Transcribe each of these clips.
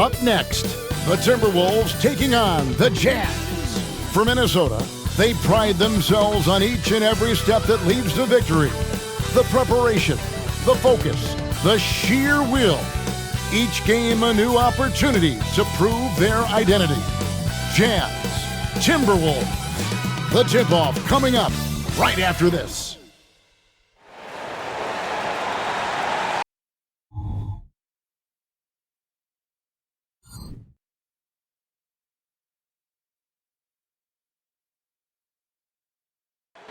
Up next, the Timberwolves taking on the Jazz. For Minnesota, they pride themselves on each and every step that leads to victory. The preparation, the focus, the sheer will. Each game a new opportunity to prove their identity. Jazz, Timberwolves. The tip-off coming up right after this.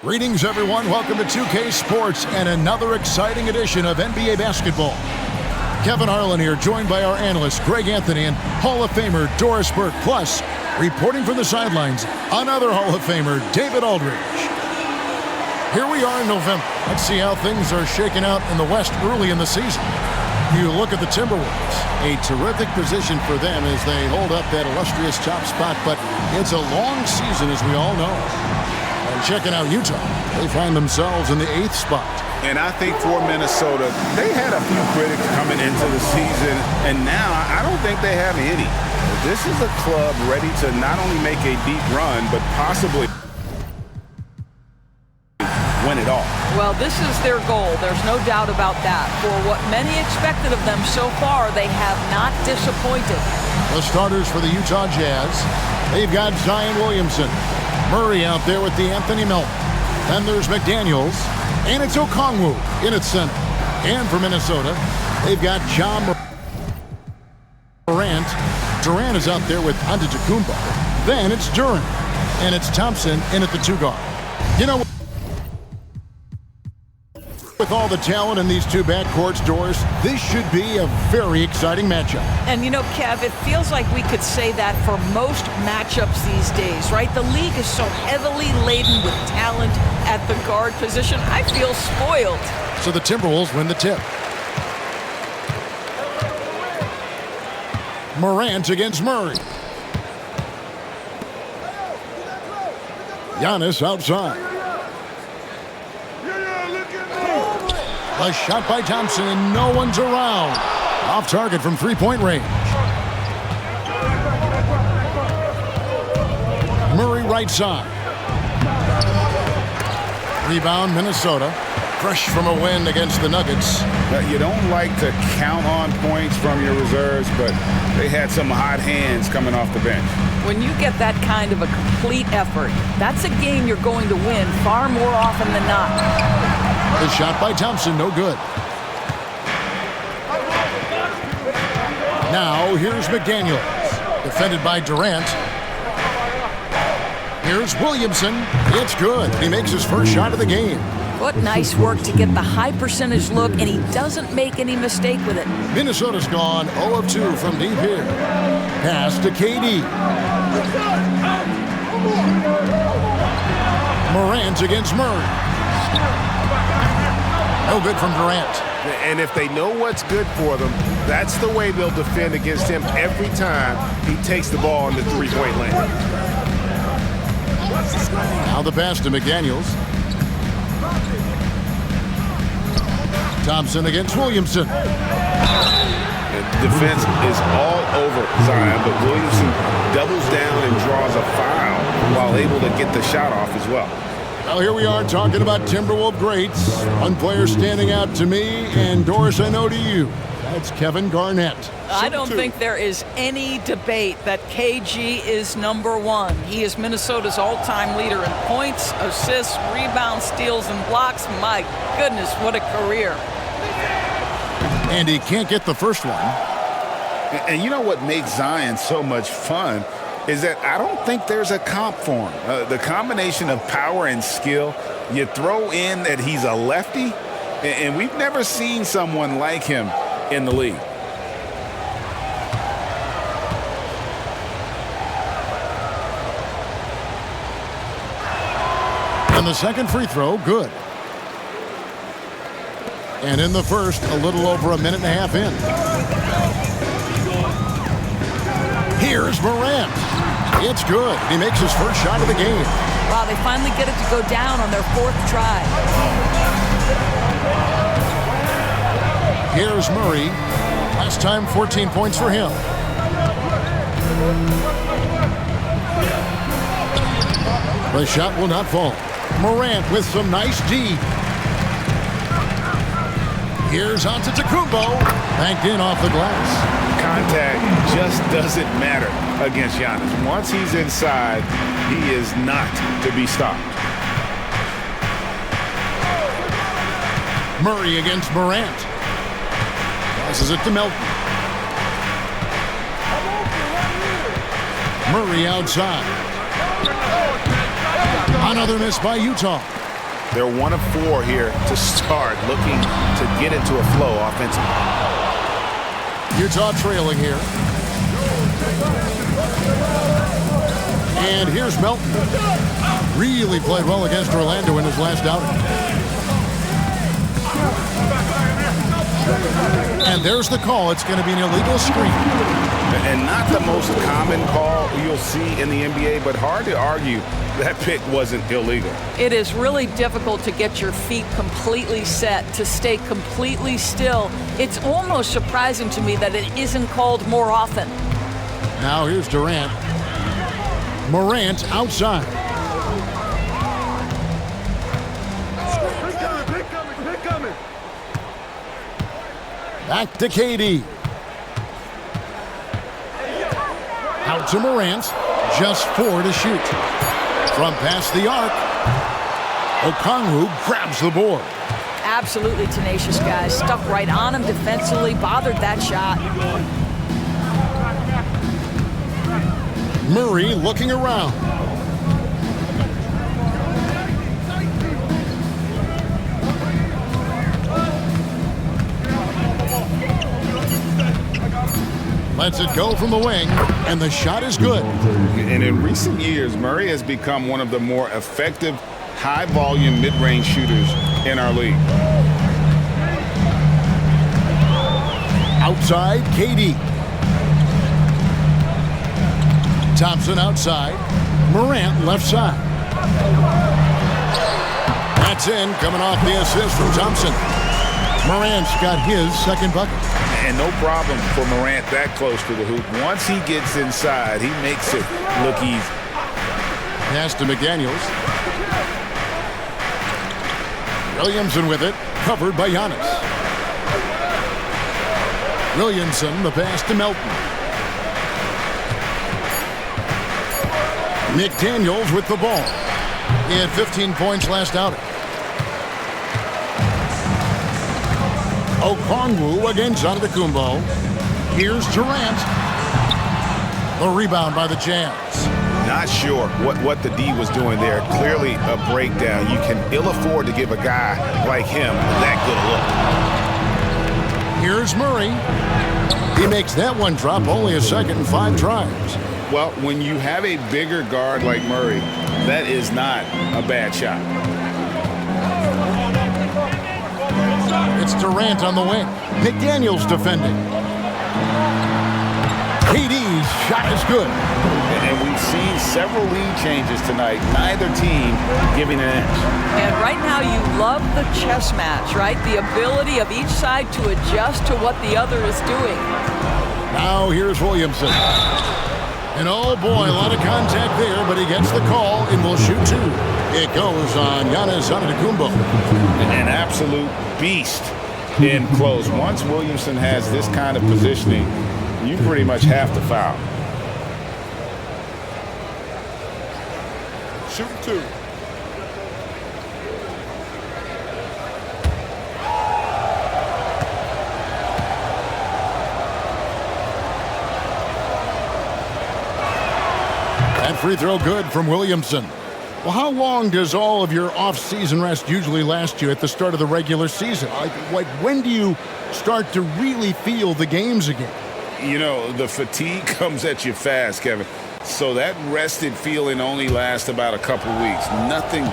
Greetings, everyone. Welcome to 2K Sports and another exciting edition of NBA basketball. Kevin Harlan here, joined by our analyst Greg Anthony and Hall of Famer Doris Burke. Plus, reporting from the sidelines, another Hall of Famer, David Aldridge. Here we are in November. Let's see how things are shaking out in the West early in the season. You look at the Timberwolves. A terrific position for them as they hold up that illustrious top spot, but it's a long season, as we all know. And checking out Utah, they find themselves in the 8th spot. And I think for Minnesota, they had a few critics coming into the season, and now I don't think they have any. This is a club ready to not only make a deep run, but possibly win it all. Well, this is their goal. There's no doubt about that. For what many expected of them so far, they have not disappointed. The starters for the Utah Jazz, they've got Zion Williamson. Murray out there with the Anthony Melton. Then there's McDaniels, and it's Okongwu in its center. And for Minnesota, they've got John Morant. Durant is out there with Antetokounmpo. Then it's Durant, and it's Thompson in at the 2 guard. You know, with all the talent in these two backcourts, Doris, this should be a very exciting matchup. And you know, Kev, it feels like we could say that for most matchups these days, right? The league is so heavily laden with talent at the guard position. I feel spoiled. So the Timberwolves win the tip. Morant against Murray. Giannis outside. A shot by Thompson, and no one's around. Off target from three-point range. Murray right side. Rebound, Minnesota. Fresh from a win against the Nuggets. You don't like to count on points from your reserves, but they had some hot hands coming off the bench. When you get that kind of a complete effort, that's a game you're going to win far more often than not. The shot by Thompson, no good. Now, here's McDaniels. Defended by Durant. Here's Williamson. It's good. He makes his first shot of the game. What nice work to get the high percentage look, and he doesn't make any mistake with it. Minnesota's gone 0 of 2 from deep here. Pass to KD. Morant against Murray. No good from Durant. And if they know what's good for them, that's the way they'll defend against him every time he takes the ball in the three-point lane. Now the pass to McDaniels. Thompson against Williamson. The defense is all over Zion, but Williamson doubles down and draws a foul while able to get the shot off as well. Well, here we are talking about Timberwolves greats. One player standing out to me, and Doris, I know to you. That's Kevin Garnett. I don't think there is any debate that KG is #1. He is Minnesota's all-time leader in points, assists, rebounds, steals, and blocks. My goodness, what a career. And he can't get the first one. And you know what makes Zion so much fun is that I don't think there's a comp for him. The combination of power and skill, you throw in that he's a lefty, and we've never seen someone like him in the league. And the second free throw, good. And in the first, a little over a minute and a half in. Here's Morant. It's good. He makes his first shot of the game. Wow, they finally get it to go down on their 4th try. Here's Murray. Last time, 14 points for him. The shot will not fall. Morant with some nice D. Here's Antetokounmpo. Banked in off the glass. Contact just doesn't matter against Giannis. Once he's inside, he is not to be stopped. Murray against Morant. Passes it to Melton. Murray outside. Another miss by Utah. They're 1 of 4 here to start, looking to get into a flow offensively. Utah trailing here. And here's Melton. Really played well against Orlando in his last outing. And there's the call. It's going to be an illegal screen. And not the most common call you'll see in the NBA, but hard to argue that pick wasn't illegal. It is really difficult to get your feet completely set, to stay completely still. It's almost surprising to me that it isn't called more often. Now here's Durant. Morant outside. Back to KD. Out to Morant. Just 4 to shoot. From past the arc, Okongwu grabs the board. Absolutely tenacious, guys. Stuck right on him defensively, bothered that shot. Murray looking around. Lets it go from the wing, and the shot is good. And in recent years, Murray has become one of the more effective, high-volume, mid-range shooters in our league. Outside, KD. Thompson outside. Morant left side. That's in, coming off the assist from Thompson. Morant's got his second bucket. And no problem for Morant that close to the hoop. Once he gets inside, he makes it look easy. Pass to McDaniels. Williamson with it, covered by Giannis. Williamson, the pass to Melton. McDaniels with the ball. He had 15 points last outing. Okongwu against Antetokounmpo. Here's Durant. The rebound by the Jazz. Not sure what the D was doing there. Clearly a breakdown. You can ill afford to give a guy like him that good a look. Here's Murray. He makes that one drop only a second and 5 tries. Well, when you have a bigger guard like Murray, that is not a bad shot. It's Durant on the wing. McDaniels defending. KD's shot is good. And we've seen several lead changes tonight. Neither team giving an inch. And right now you love the chess match, right? The ability of each side to adjust to what the other is doing. Now here's Williamson. And oh boy, a lot of contact there, but he gets the call and will shoot 2. It goes on Giannis Antetokounmpo. An absolute beast in close. Once Williamson has this kind of positioning, you pretty much have to foul. Shoot 2. That free throw good from Williamson. Well, how long does all of your off-season rest usually last you at the start of the regular season? Like when do you start to really feel the games again? You know, the fatigue comes at you fast, Kevin. So that rested feeling only lasts about a couple weeks. Nothing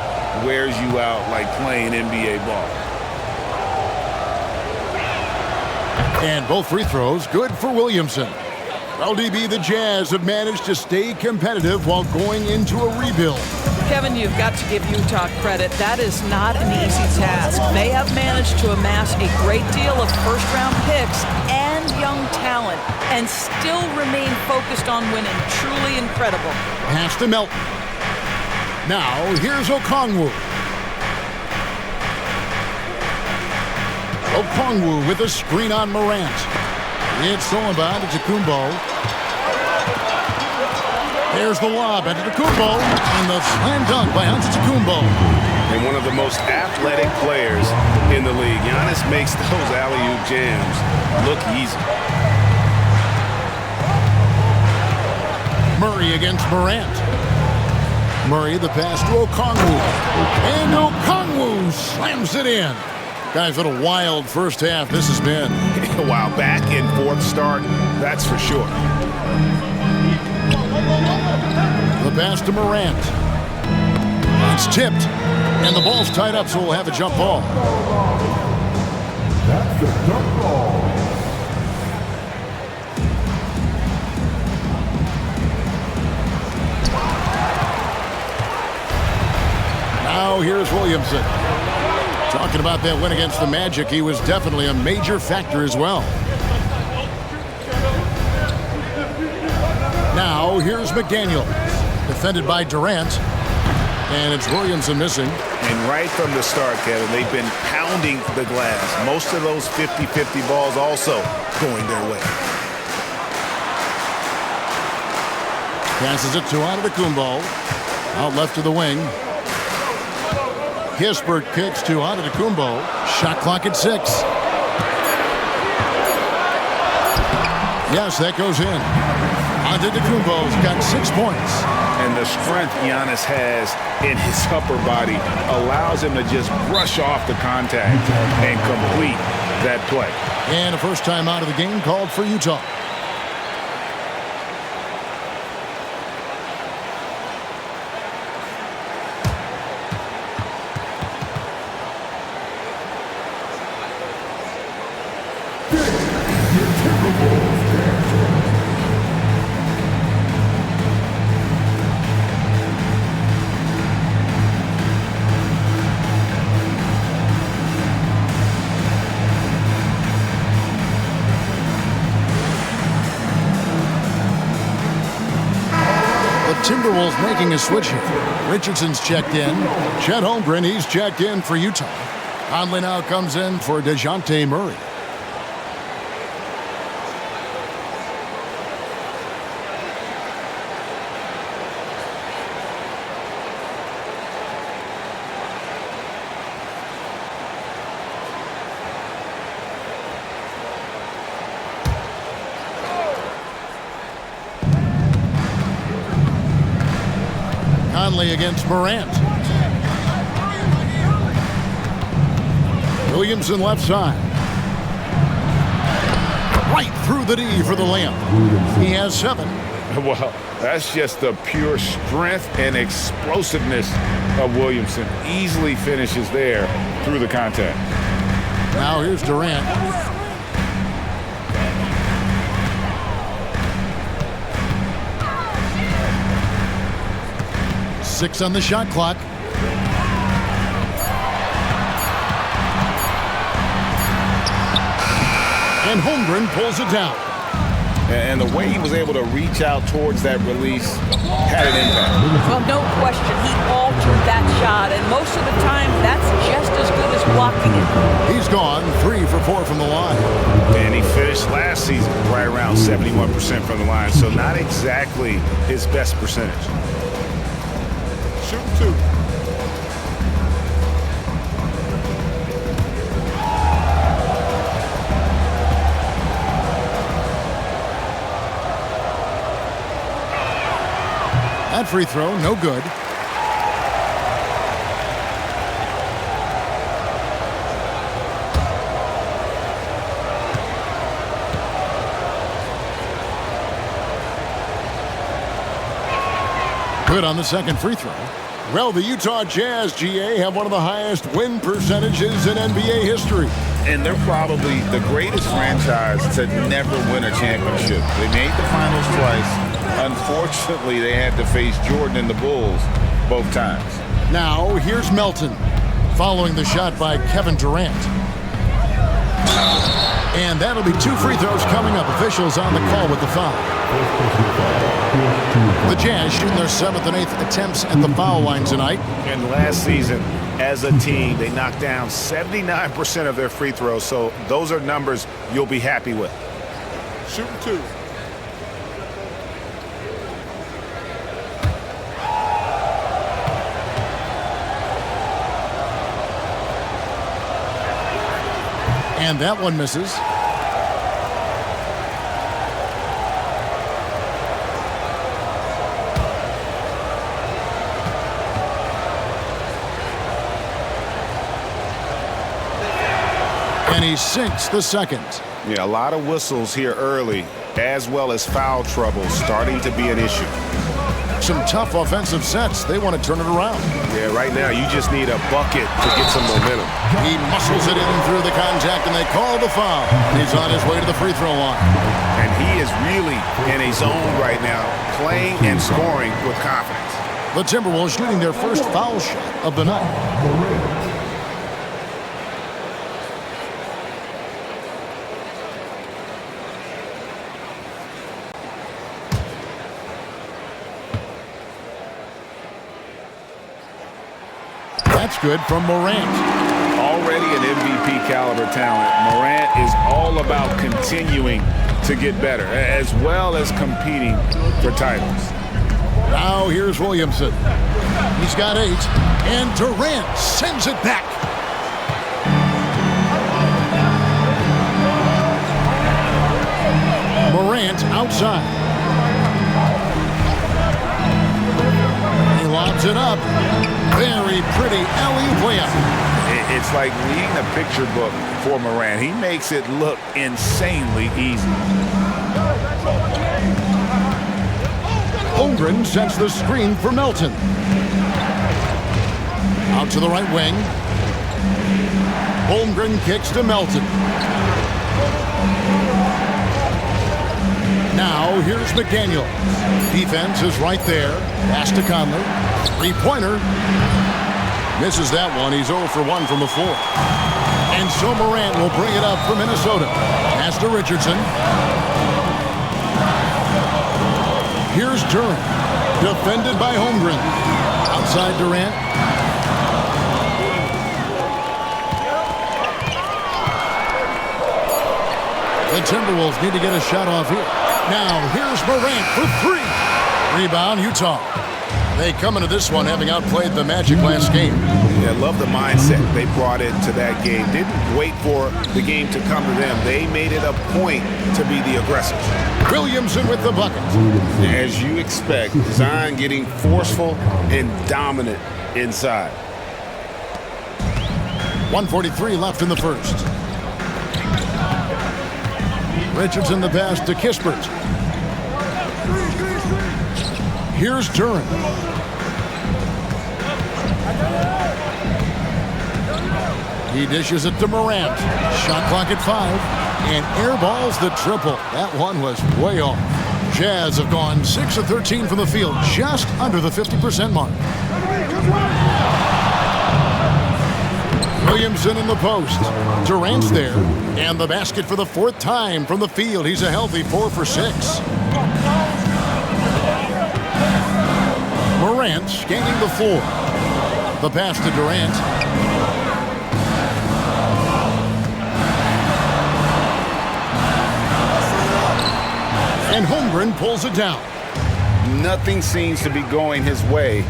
wears you out like playing NBA ball. And both free throws good for Williamson. Well, DB, the Jazz have managed to stay competitive while going into a rebuild. Kevin, you've got to give Utah credit. That is not an easy task. They have managed to amass a great deal of first-round picks and young talent and still remain focused on winning. Truly incredible. Pass to Melton. Now, here's Okongwu. Okongwu with a screen on Morant. It's Sullivan to Kumbo. There's the lob into Kumbo, and the slam dunk by Antetokounmpo. And one of the most athletic players in the league. Giannis makes those alley-oop jams look easy. Murray against Morant. Murray the pass to Okongwu. And Okongwu slams it in. Guys, what a wild first half this has been. Wow, back and forth start, that's for sure. The pass to Morant. It's tipped, and the ball's tied up, so we'll have a jump ball. That's the jump ball. Now here's Williamson. Talking about that win against the Magic, he was definitely a major factor as well. Now here's McDaniel. Defended by Durant. And it's Williamson missing. And right from the start, Kevin, they've been pounding the glass. Most of those 50-50 balls also going their way. Passes it to Antetokounmpo. Out left to the wing. Kispert kicks to Antetokounmpo. Shot clock at 6. Yes, that goes in. Antetokounmpo's got 6 points. And the strength Giannis has in his upper body allows him to just brush off the contact and complete that play. And a first time out of the game called for Utah. Timberwolves making a switch here. Richardson's checked in. Chet Holmgren, he's checked in for Utah. Conley now comes in for DeJounte Murray. Conley against Morant. Williamson left side. Right through the D for the layup. He has 7. Well, that's just the pure strength and explosiveness of Williamson. Easily finishes there through the contact. Now here's Durant. 6 on the shot clock. And Holmgren pulls it down. And the way he was able to reach out towards that release had an impact. Well, no question. He altered that shot, and most of the time, that's just as good as blocking it. He's gone 3 for 4 from the line. And he finished last season right around 71% from the line, so not exactly his best percentage. Shoot 2. That free throw, no good. Good on the second free throw. Well, the Utah Jazz, GA, have one of the highest win percentages in NBA history. And they're probably the greatest franchise to never win a championship. They made the finals twice. Unfortunately, they had to face Jordan and the Bulls both times. Now, here's Melton, following the shot by Kevin Durant. And that'll be 2 free throws coming up. Officials on the call with the foul. The Jazz shooting their 7th and 8th attempts at the foul line tonight. And last season, as a team, they knocked down 79% of their free throws, so those are numbers you'll be happy with. Shooting 2. And that one misses. And he sinks the second. Yeah, a lot of whistles here early, as well as foul trouble starting to be an issue. Some tough offensive sets. They want to turn it around. Yeah, right now you just need a bucket to get some momentum. He muscles it in through the contact, and they call the foul. He's on his way to the free throw line. And he is really in a zone right now, playing and scoring with confidence. The Timberwolves shooting their first foul shot of the night. That's good from Morant. Already an MVP caliber talent, Morant is all about continuing to get better, as well as competing for titles. Now here's Williamson. He's got 8, and Durant sends it back. Morant outside. He lobs it up. Very pretty alley-oop layup. It's like reading a picture book for Morant. He makes it look insanely easy. Holmgren sets the screen for Melton. Out to the right wing. Holmgren kicks to Melton. Now here's McDaniel. Defense is right there. Pass to Conley. Three-pointer. Misses that one. He's 0 for 1 from the floor. And so Morant will bring it up for Minnesota. Pass to Richardson. Here's Durant. Defended by Holmgren. Outside Durant. The Timberwolves need to get a shot off here. Now here's Morant for 3. Rebound, Utah. They come into this one having outplayed the Magic last game. Yeah, love the mindset they brought into that game. Didn't wait for the game to come to them. They made it a point to be the aggressors. Williamson with the bucket. As you expect, Zion getting forceful and dominant inside. 1:43 left in the first. Richardson the pass to Kispert. Here's Durant. He dishes it to Morant. Shot clock at 5. And airballs the triple. That one was way off. Jazz have gone 6 of 13 from the field, just under the 50% mark. Williamson in the post. Durant's there. And the basket for the 4th time from the field. He's a healthy 4 for 6. Morant scanning the floor. The pass to Durant. And Holmgren pulls it down. Nothing seems to be going his way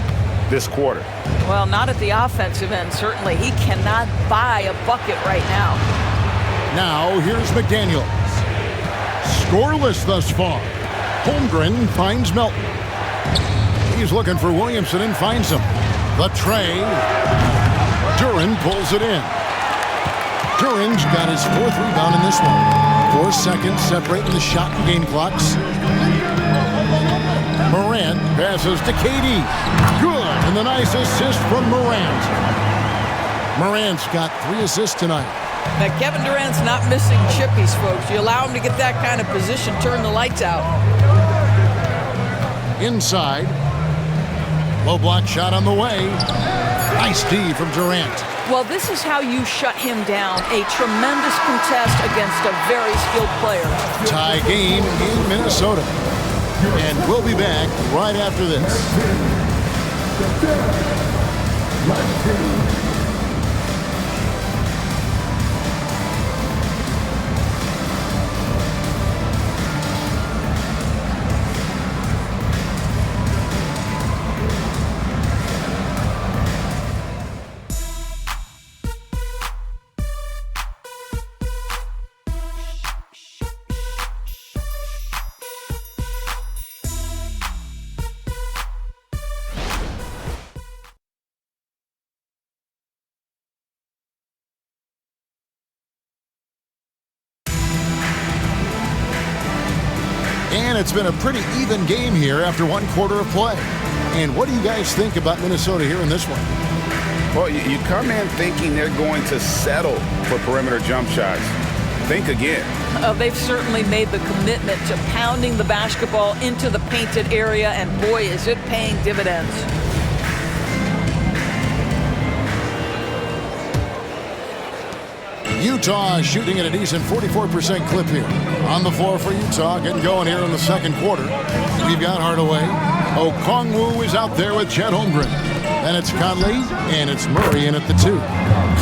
this quarter. Well, not at the offensive end, certainly. He cannot buy a bucket right now. Now, here's McDaniels. Scoreless thus far. Holmgren finds Melton. He's looking for Williamson and finds him. The tray. Durant pulls it in. Durant's got his 4th rebound in this one. 4 seconds separating the shot and game clocks. Morant passes to KD. Good. And the nice assist from Morant. Morant's got 3 assists tonight. Now, Kevin Durant's not missing chippies, folks. You allow him to get that kind of position, turn the lights out. Inside. Low block shot on the way. Nice D from Durant. Well, this is how you shut him down. A tremendous contest against a very skilled player. Tie game in Minnesota. And we'll be back right after this. And it's been a pretty even game here after one quarter of play. And what do you guys think about Minnesota here in this one? Well, you come in thinking they're going to settle for perimeter jump shots. Think again. They've certainly made the commitment to pounding the basketball into the painted area, and boy, is it paying dividends. Utah shooting at a decent 44% clip here. On the floor for Utah, getting going here in the second quarter. We've got Hardaway. Okongwu is out there with Chet Holmgren. Then it's Conley, and it's Murray in at the 2.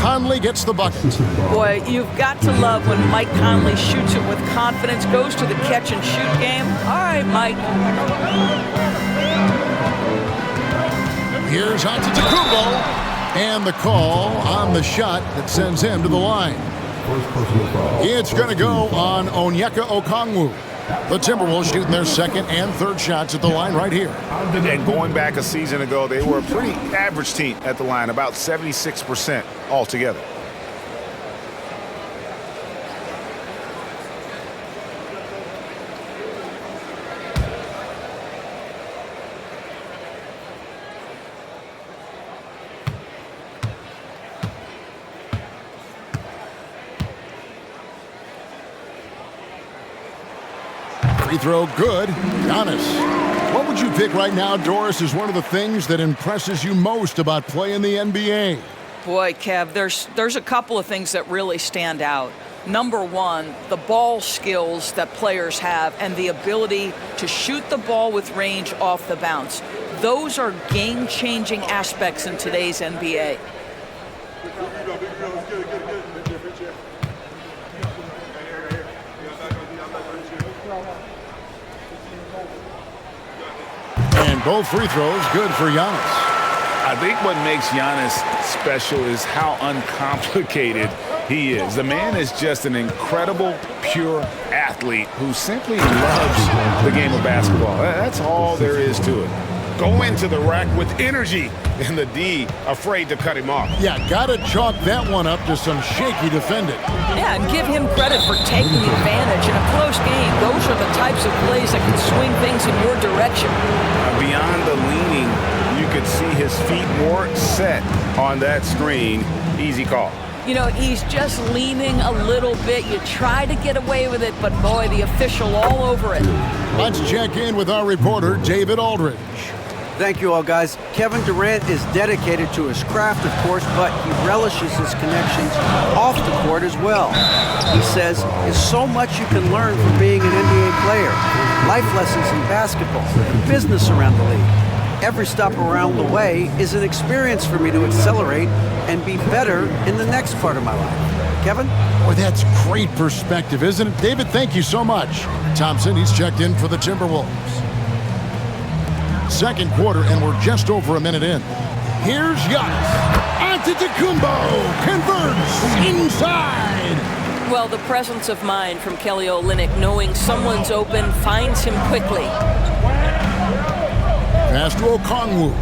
Conley gets the bucket. Boy, you've got to love when Mike Conley shoots it with confidence, goes to the catch-and-shoot game. All right, Mike. Here's Antetokounmpo. And the call on the shot that sends him to the line. It's going to go on Onyeka Okongwu. The Timberwolves shooting their second and third shots at the line right here. And going back a season ago, they were a pretty average team at the line, about 76% altogether. Free throw good. Giannis. What would you pick right now, Doris, is one of the things that impresses you most about playing the NBA? Boy, Kev, there's a couple of things that really stand out. Number one, the ball skills that players have and the ability to shoot the ball with range off the bounce. Those are game-changing aspects in today's NBA. And both free throws good for Giannis. I think what makes Giannis special is how uncomplicated he is. The man is just an incredible, pure athlete who simply loves the game of basketball. That's all there is to it. Go into the rack with energy, and the D afraid to cut him off. Yeah, gotta chalk that one up to some shaky defending. Yeah, and give him credit for taking advantage. In a close game, those are the types of plays that can swing things in your direction. Beyond the leaning, you could see his feet more set on that screen. Easy call. You know, he's just leaning a little bit. You try to get away with it, but boy, the official all over it. Let's check in with our reporter, David Aldridge. Thank you all, guys. Kevin Durant is dedicated to his craft, of course, but he relishes his connections off the court as well. He says there's so much you can learn from being an NBA player. Life lessons in basketball, and business around the league. Every stop around the way is an experience for me to accelerate and be better in the next part of my life. Kevin? Boy, that's great perspective, isn't it? David, thank you so much. Thompson, he's checked in for the Timberwolves. Second quarter, and we're just over a minute in. Here's Giannis. Antetokounmpo converts inside. Well, the presence of mind from Kelly Olynyk, knowing someone's open, finds him quickly. Pass to Okongwu.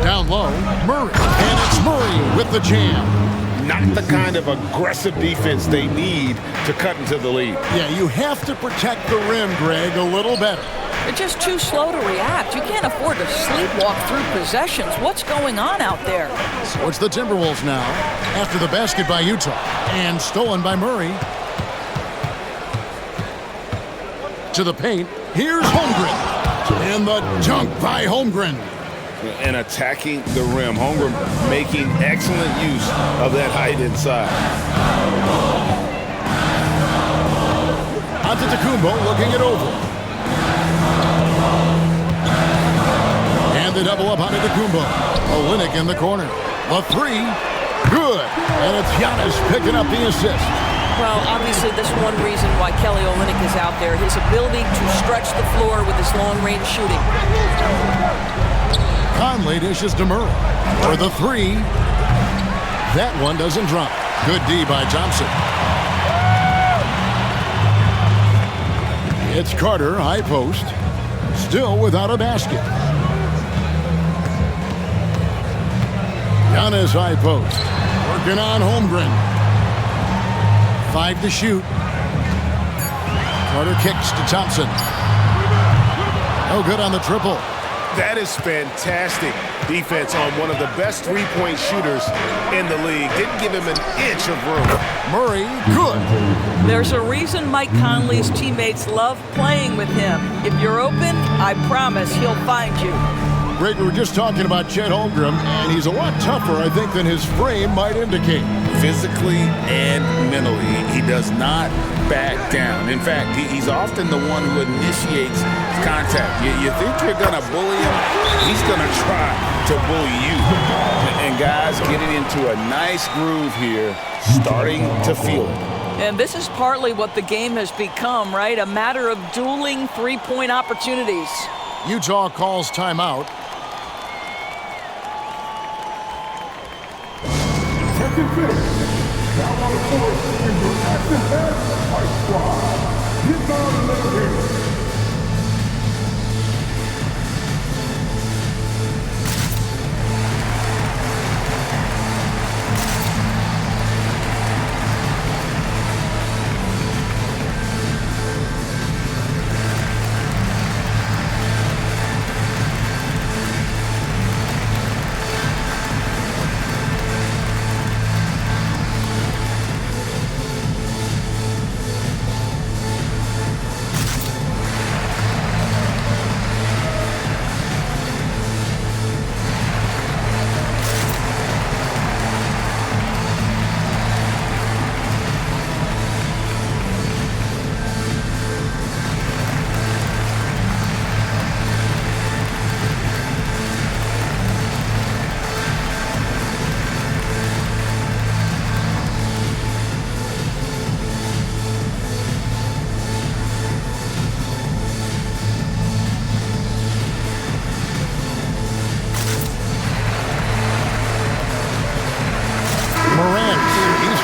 Down low, Murray. And it's Murray with the jam. Not the kind of aggressive defense they need to cut into the lead. Yeah, you have to protect the rim, Greg, a little better. They're just too slow to react. You can't afford to sleepwalk through possessions. What's going on out there? So it's the Timberwolves now, after the basket by Utah, and stolen by Murray. To the paint, here's Holmgren. And the dunk by Holmgren. And attacking the rim. Holmgren making excellent use of that height inside. Antetokounmpo looking it over. And the double up Antetokounmpo. Olynyk in the corner. The three. Good. And it's Giannis picking up the assist. Well, obviously, that's one reason why Kelly Olynyk is out there. His ability to stretch the floor with his long-range shooting. Conley dishes to Murray for the three. That one doesn't drop. Good D by Thompson. It's Carter, high post. Still without a basket. Giannis high post. Working on Holmgren. 5 to shoot. Carter kicks to Thompson. No good on the triple. That is fantastic defense on one of the best three-point shooters in the league. Didn't give him an inch of room. Murray, good. There's a reason Mike Conley's teammates love playing with him. If you're open, I promise he'll find you. Greg, we were just talking about Chet Holmgren, and he's a lot tougher, I think, than his frame might indicate. Physically and mentally, he does not back down. In fact, he's often the one who initiates contact. You think you're going to bully him, he's going to try to bully you. And guys getting into a nice groove here, starting to feel it. And this is partly what the game has become, right? A matter of dueling three-point opportunities. Utah calls timeout. Second finish. Now on the court is your action-packed Fight Squad. Get down and let it hit.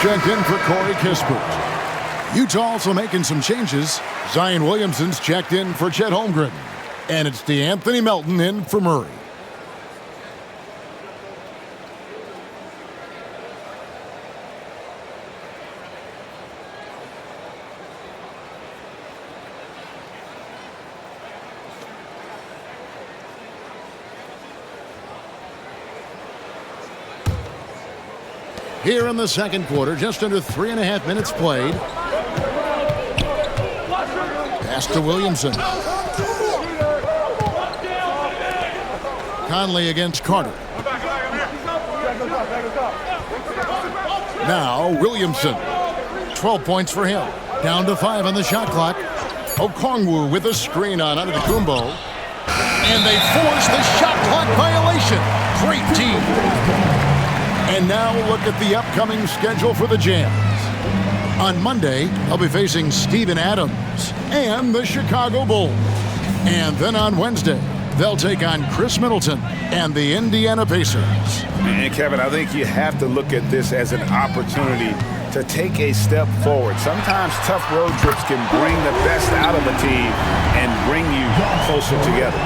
Checked in for Corey Kispert. Utah also making some changes. Zion Williamson's checked in for Chet Holmgren. And it's DeAnthony Melton in for Murray. Here in the second quarter, just under 3.5 minutes played. Pass to Williamson. Conley against Carter. Now Williamson. 12 points for him. Down to 5 on the shot clock. Okongwu with a screen on Antetokounmpo. And they force the shot clock violation. Great team. And now look at the upcoming schedule for the Jams. On Monday, they'll be facing Steven Adams and the Chicago Bulls. And then on Wednesday, they'll take on Chris Middleton and the Indiana Pacers. And Kevin, I think you have to look at this as an opportunity to take a step forward. Sometimes tough road trips can bring the best out of a team and bring you closer together.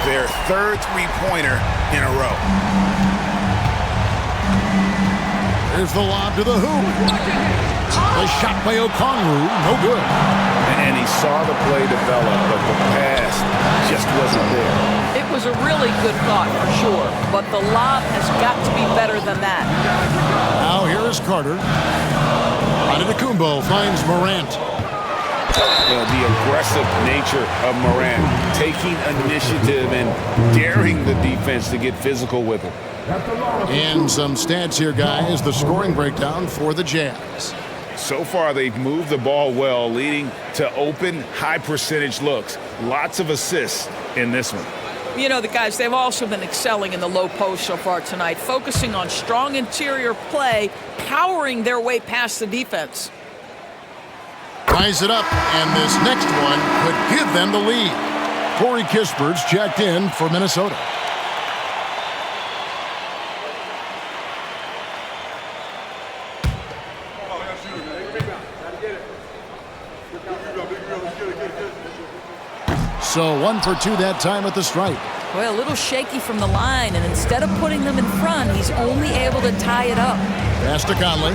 Their third three-pointer in a row. Here's the lob to the hoop. The shot by Okongwu, no good. And he saw the play develop, but the pass just wasn't there. It was a really good thought for sure, but the lob has got to be better than that. Now here is Carter. Antetokounmpo finds Morant. The aggressive nature of Morant, taking initiative and daring the defense to get physical with him. And some stats here, guys. The scoring breakdown for the Jazz. So far, they've moved the ball well, leading to open, high-percentage looks. Lots of assists in this one. You know, the guys, they've also been excelling in the low post so far tonight, focusing on strong interior play, powering their way past the defense. Ties it up, and this next one could give them the lead. Corey Kispert's checked in for Minnesota. So 1 for 2 that time at the stripe. Well, a little shaky from the line, and instead of putting them in front, he's only able to tie it up. Pass to Conley.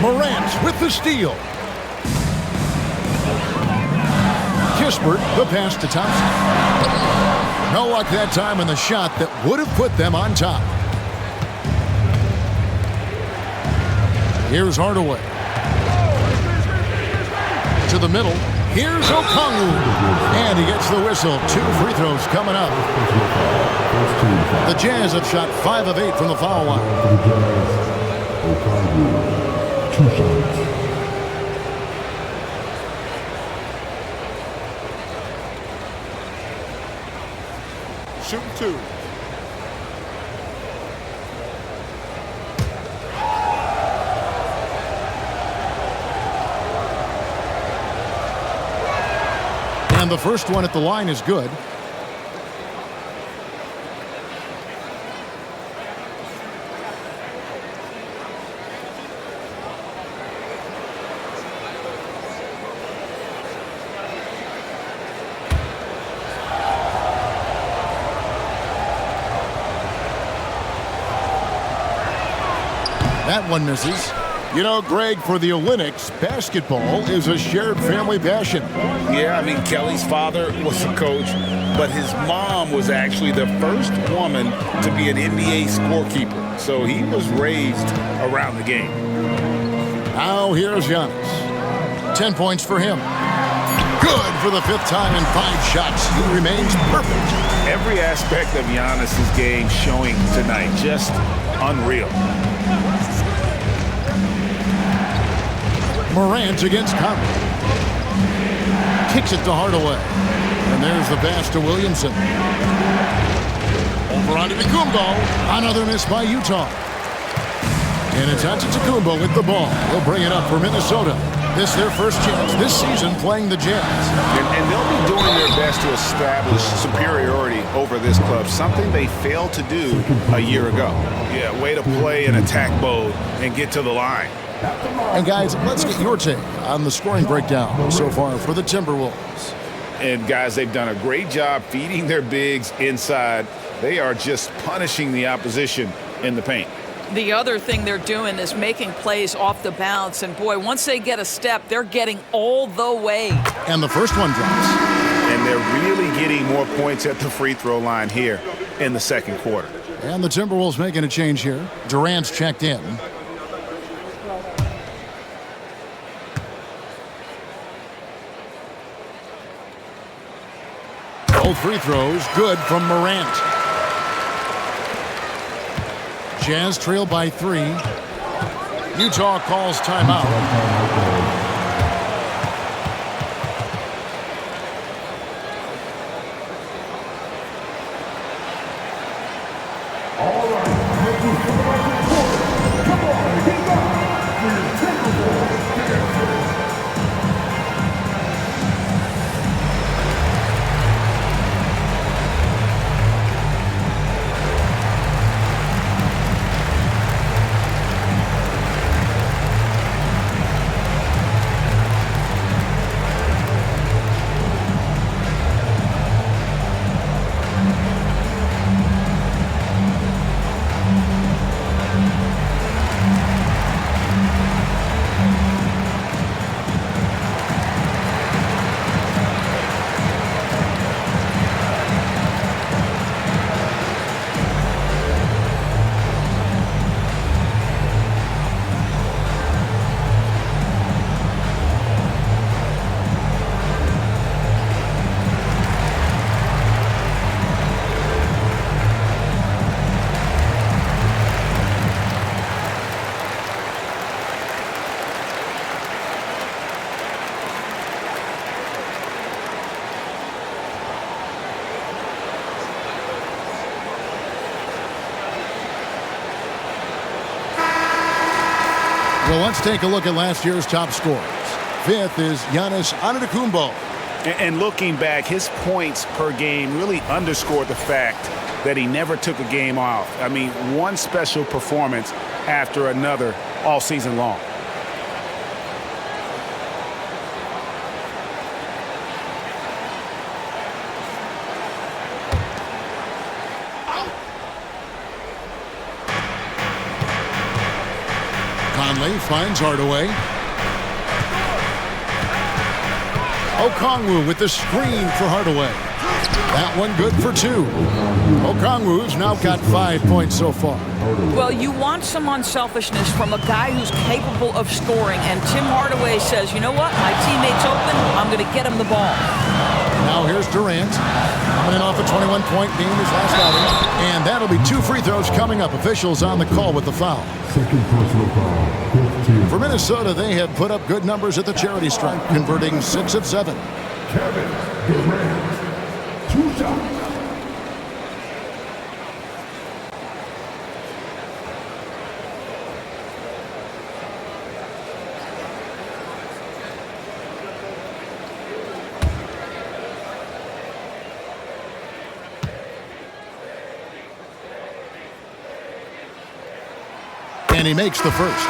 Morant with the steal. Kispert, the pass to Thompson. No luck that time in the shot that would have put them on top. Here's Hardaway. To the middle. Here's Okongwu. And he gets the whistle. 2 free throws coming up. The Jazz have shot 5 of 8 from the foul line. Okongwu, 2 shots. Shooting 2. And the first one at the line is good. That one misses. You know, Greg, for the Olympics, basketball is a shared family passion. Yeah, I mean, Kelly's father was a coach, but his mom was actually the first woman to be an NBA scorekeeper. So he was raised around the game. Now here's Giannis. 10 points for him. Good for the 5th time in 5 shots. He remains perfect. Every aspect of Giannis's game showing tonight, just unreal. Morant against Conley. Kicks it to Hardaway. And there's the pass to Williamson. Over onto Kumbo. Another miss by Utah. And it's Antetokounmpo with the ball. He'll bring it up for Minnesota. This is their first chance this season playing the Jazz. And they'll be doing their best to establish superiority over this club, something they failed to do a year ago. Yeah, way to play in attack mode and get to the line. And guys, let's get your take on the scoring breakdown so far for the Timberwolves. And guys, they've done a great job feeding their bigs inside. They are just punishing the opposition in the paint. The other thing they're doing is making plays off the bounce. And boy, once they get a step, they're getting all the way. And the first one drops. And they're really getting more points at the free throw line here in the second quarter. And the Timberwolves making a change here. Durant's checked in. Both free throws good from Morant. Jazz trail by 3. Utah calls timeout. All right, let's move to the right quarter. Come on, get back for your Timberwolves dance. So let's take a look at last year's top scorers. 5th is Giannis Antetokounmpo. And looking back, his points per game really underscored the fact that he never took a game off. I mean, one special performance after another all season long. Conley finds Hardaway. Okongwu with the screen for Hardaway. That one good for 2. Okongwu's now got 5 points so far. Well, you want some unselfishness from a guy who's capable of scoring, and Tim Hardaway says, you know what, my teammate's open, I'm going to get him the ball. Now here's Durant, coming in off a 21-point game his last outing, and that'll be 2 free throws coming up. Officials on the call with the foul. Second personal foul. 15. For Minnesota, they have put up good numbers at the charity stripe, converting 6 of 7. Kevin Durant. 2 shots. And he makes the first.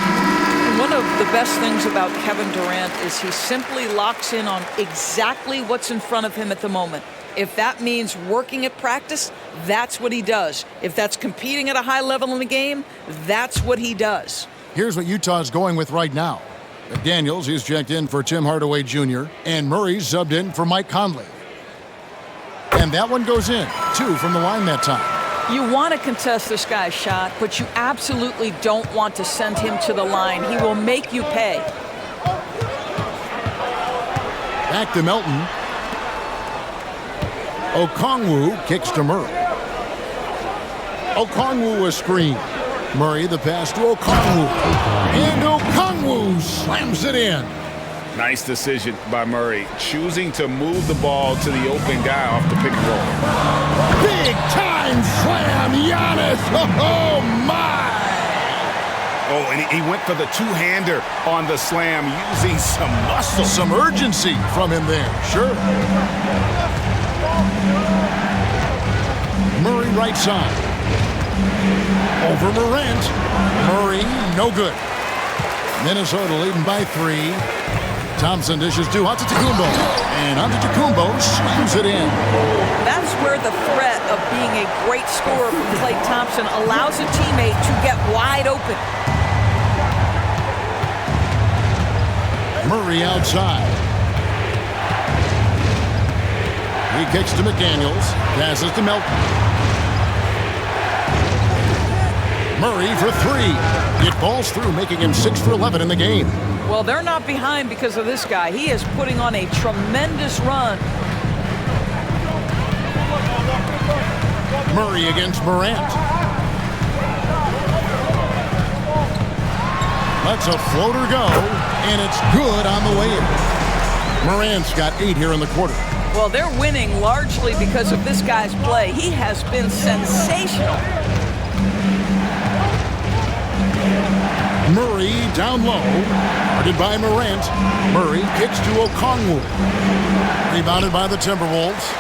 One of the best things about Kevin Durant is he simply locks in on exactly what's in front of him at the moment. If that means working at practice, that's what he does. If that's competing at a high level in the game, that's what he does. Here's what Utah's going with right now. McDaniels, he's checked in for Tim Hardaway Jr., and Murray's subbed in for Mike Conley. And that one goes in. 2 from the line that time. You want to contest this guy's shot, but you absolutely don't want to send him to the line. He will make you pay. Back to Melton. Okongwu kicks to Murray. Okongwu a screen. Murray the pass to Okongwu. And Okongwu slams it in. Nice decision by Murray, choosing to move the ball to the open guy off the pick and roll. Big time slam, Giannis. Oh, my. Oh, and he went for the two-hander on the slam, using some muscle. Some urgency from him there, sure. Murray right side. Over Morant. Murray, no good. Minnesota leading by 3. Thompson dishes to Antetokounmpo, and Antetokounmpo slams it in. That's where the threat of being a great scorer from Klay Thompson allows a teammate to get wide open. Murray outside. He kicks to McDaniels, passes to Melton. Murray for 3. It falls through, making him 6 for 11 in the game. Well, they're not behind because of this guy. He is putting on a tremendous run. Murray against Morant. Lets a floater go, and it's good on the way in. Morant's got 8 here in the quarter. Well, they're winning largely because of this guy's play. He has been sensational. Murray down low, guarded by Morant. Murray kicks to Okongwu. Rebounded by the Timberwolves.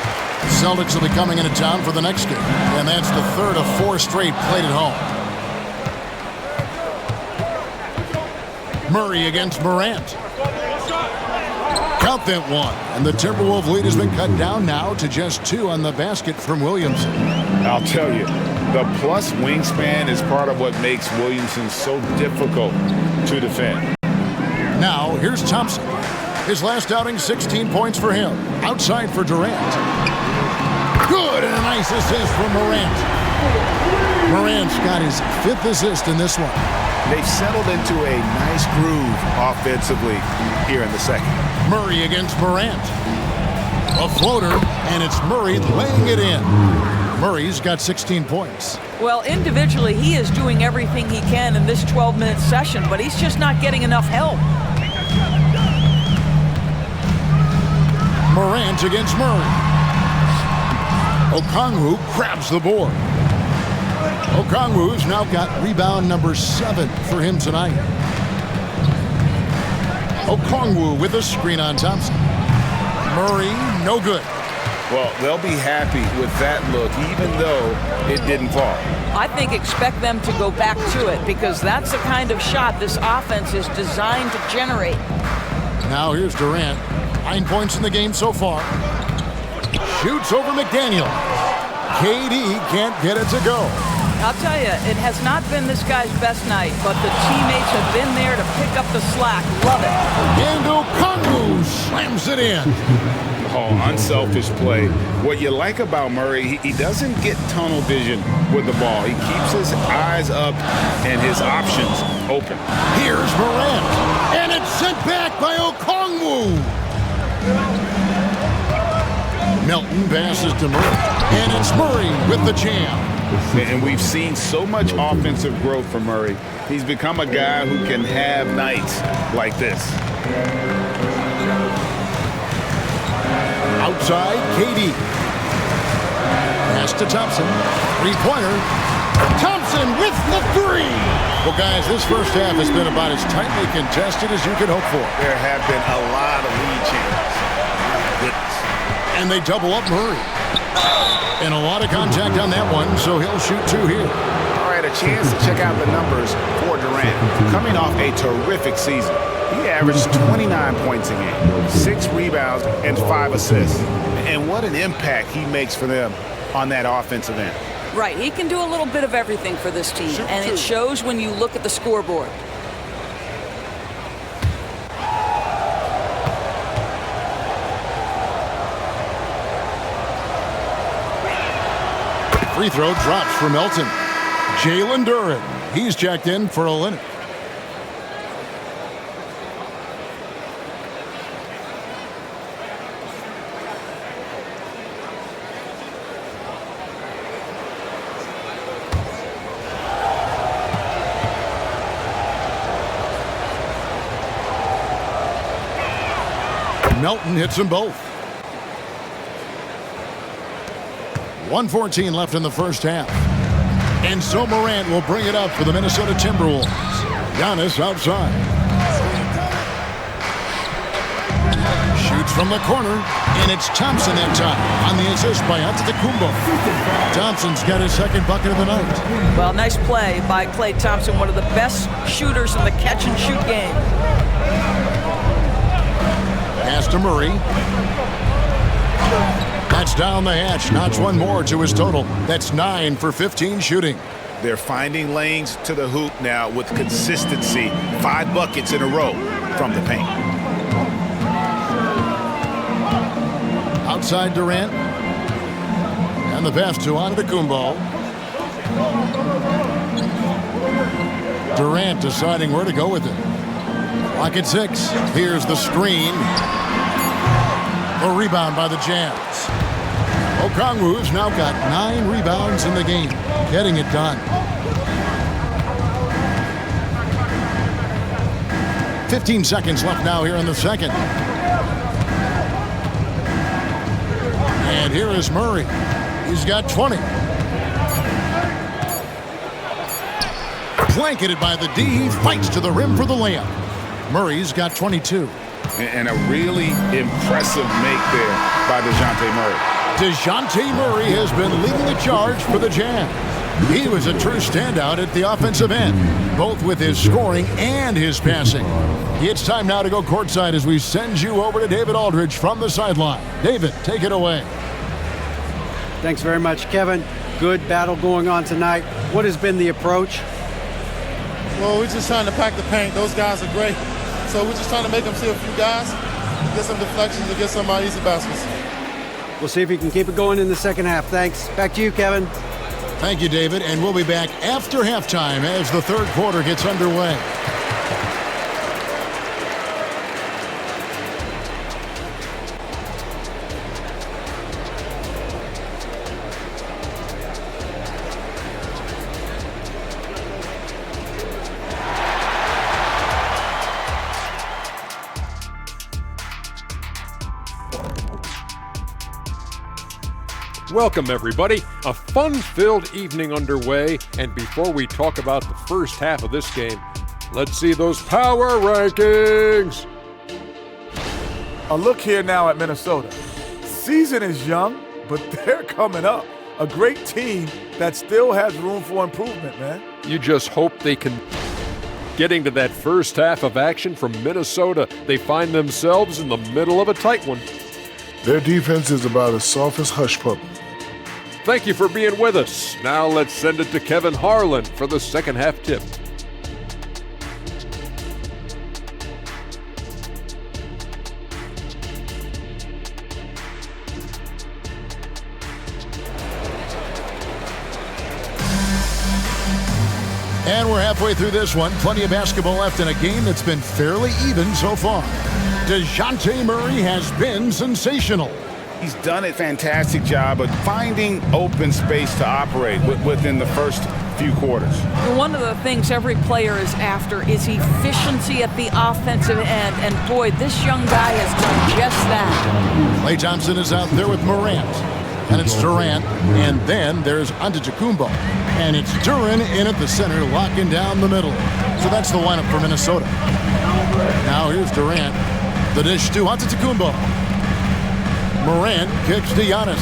Celtics will be coming into town for the next game, and that's the 3rd of 4 straight played at home. Murray against Morant. Count that one, and the Timberwolves lead has been cut down now to just 2 on the basket from Williamson. I'll tell you, the plus wingspan is part of what makes Williamson so difficult to defend. Now, here's Thompson. His last outing, 16 points for him. Outside for Durant. Good, and a nice assist from Morant. Morant's got his 5th assist in this one. They've settled into a nice groove offensively here in the second. Murray against Morant. A floater, and it's Murray laying it in. Murray's got 16 points. Well, individually, he is doing everything he can in this 12-minute session, but he's just not getting enough help. Morant against Murray. Okongwu grabs the board. Okongwu's now got rebound number 7 for him tonight. Okongwu with a screen on Thompson. Murray, no good. Well, they'll be happy with that look, even though it didn't fall. I think expect them to go back to it because that's the kind of shot this offense is designed to generate. Now here's Durant. 9 points in the game so far. Shoots over McDaniel. KD can't get it to go. I'll tell you, it has not been this guy's best night, but the teammates have been there to pick up the slack. Love it. And Okongwu slams it in. Oh, unselfish play. What you like about Murray, he doesn't get tunnel vision with the ball. He keeps his eyes up and his options open. Here's Morant. And it's sent back by Okongwu. Melton passes to Murray. And it's Murray with the jam. And we've seen so much offensive growth from Murray. He's become a guy who can have nights like this. Outside, KD. Pass to Thompson. Three-pointer. Thompson with the three. Well, guys, this first half has been about as tightly contested as you can hope for. There have been a lot of lead changes. Goodness. And they double up Murray. And a lot of contact on that one, so he'll shoot two here. All right, a chance to check out the numbers for Durant. Coming off a terrific season. He averaged 29 points a game, 6 rebounds, and 5 assists. And what an impact he makes for them on that offensive end. Right, he can do a little bit of everything for this team, and it shows when you look at the scoreboard. Free throw drops for Melton. Jalen Duren. He's checked in for Olynyk. Melton hits them both. 1:14 left in the first half. And so Morant will bring it up for the Minnesota Timberwolves. Giannis outside. Shoots from the corner, and it's Thompson that time on the assist by Antetokounmpo. Thompson's got his second bucket of the night. Well, nice play by Klay Thompson, one of the best shooters in the catch-and-shoot game. Pass to Murray. That's down the hatch. Notch one more to his total. That's 9 for 15 shooting. They're finding lanes to the hoop now with consistency. 5 buckets in a row from the paint. Outside Durant. And the pass to Antetokounmpo. Durant deciding where to go with it. Clock at 6. Here's the screen. A rebound by the Jazz. Okongwu's now got 9 rebounds in the game, getting it done. 15 seconds left now here in the second. And here is Murray. He's got 20. Blanketed by the D. He fights to the rim for the layup. Murray's got 22. And a really impressive make there by DeJounte Murray. DeJounte Murray has been leading the charge for the Jazz. He was a true standout at the offensive end, both with his scoring and his passing. It's time now to go courtside as we send you over to David Aldridge from the sideline. David, take it away. Thanks very much, Kevin. Good battle going on tonight. What has been the approach? Well, we're just trying to pack the paint. Those guys are great. So we're just trying to make them see a few guys, get some deflections, and get some easy baskets. We'll see if he can keep it going in the second half. Thanks. Back to you, Kevin. Thank you, David. And we'll be back after halftime as the third quarter gets underway. Welcome, everybody. A fun-filled evening underway, and before we talk about the first half of this game, let's see those power rankings. A look here now at Minnesota. Season is young, but they're coming up. A great team that still has room for improvement, man. You just hope they can. Getting to that first half of action from Minnesota, they find themselves in the middle of a tight one. Their defense is about as soft as hush puppy. Thank you for being with us. Now let's send it to Kevin Harlan for the second half tip. And we're halfway through this one. Plenty of basketball left in a game that's been fairly even so far. DeJounte Murray has been sensational. He's done a fantastic job of finding open space to operate within the first few quarters. One of the things every player is after is efficiency at the offensive end, and boy, this young guy has done just that. Klay Thompson is out there with Morant, and it's Durant, and then there's Antetokounmpo, and it's Duran in at the center, locking down the middle. So that's the lineup for Minnesota. Now here's Durant, the dish to Antetokounmpo. Morant kicks to Giannis.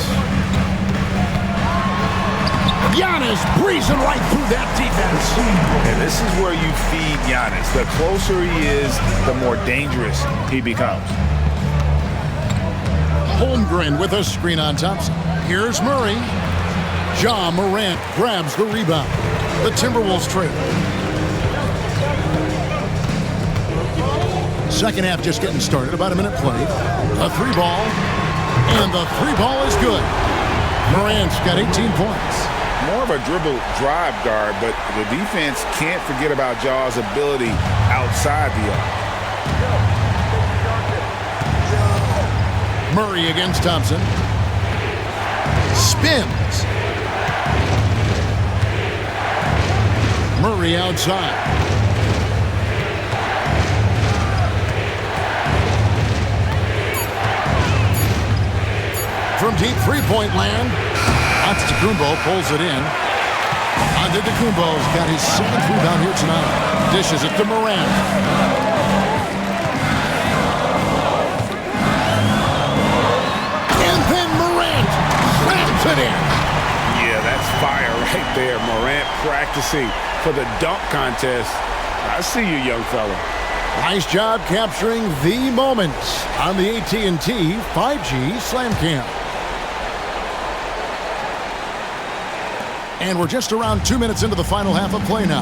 Giannis breezing right through that defense. And this is where you feed Giannis. The closer he is, the more dangerous he becomes. Holmgren with a screen on Thompson. Here's Murray. Ja Morant grabs the rebound. The Timberwolves trade. Second half just getting started. About a minute played. A three ball. And the three ball is good. Morant's got 18 points. More of a dribble drive guard, but the defense can't forget about Ja's ability outside the arc. Murray against Thompson. Spins. Murray outside. From deep three-point land, Antetokounmpo pulls it in. Antetokounmpo's got his seventh rebound here tonight. Dishes it to Morant. And then Morant slams it in. Yeah, that's fire right there. Morant practicing for the dunk contest. I see you, young fella. Nice job capturing the moment on the AT&T 5G Slam Cam. And we're just around 2 minutes into the final half of play now.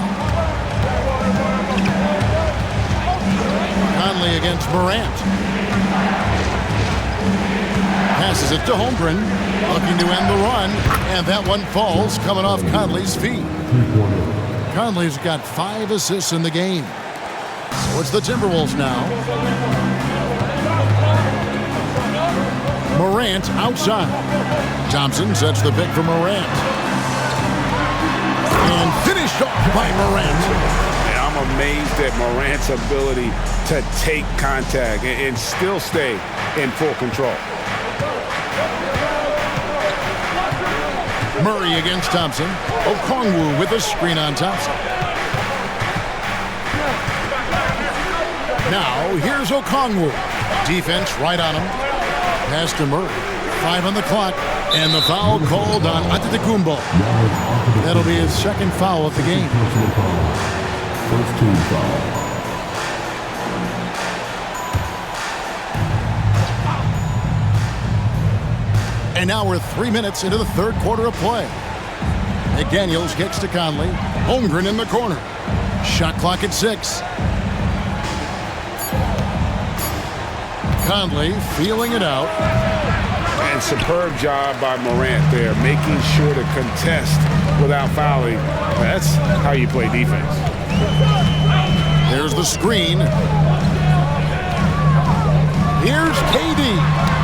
Conley against Morant. Passes it to Holmgren, looking to end the run, and that one falls coming off Conley's feet. Conley's got 5 assists in the game. So it's the Timberwolves now. Morant outside. Thompson sets the pick for Morant. And finished off by Morant. Yeah, I'm amazed at Morant's ability to take contact and still stay in full control. Murray against Thompson. Okongwu with a screen on Thompson. Now, here's Okongwu. Defense right on him. Pass to Murray. 5 on the clock. And the foul called on Antetokounmpo. That'll be his second foul of the game. First team foul. And now we're 3 minutes into the third quarter of play. McDaniels kicks to Conley. Holmgren in the corner. Shot clock at 6. Conley feeling it out. And superb job by Morant there, making sure to contest without fouling. That's how you play defense. There's the screen. Here's KD.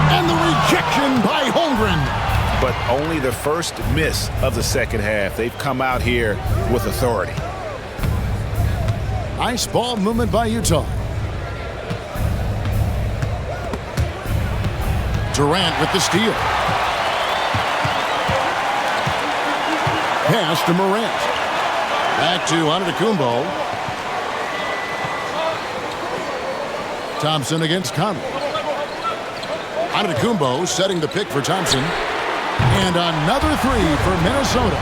And the rejection by Holmgren. But only the first miss of the second half. They've come out here with authority. Nice ball movement by Utah. Durant with the steal. Pass to Morant. Back to Antetokounmpo. Thompson against Conley. Antetokounmpo setting the pick for Thompson. And another three for Minnesota.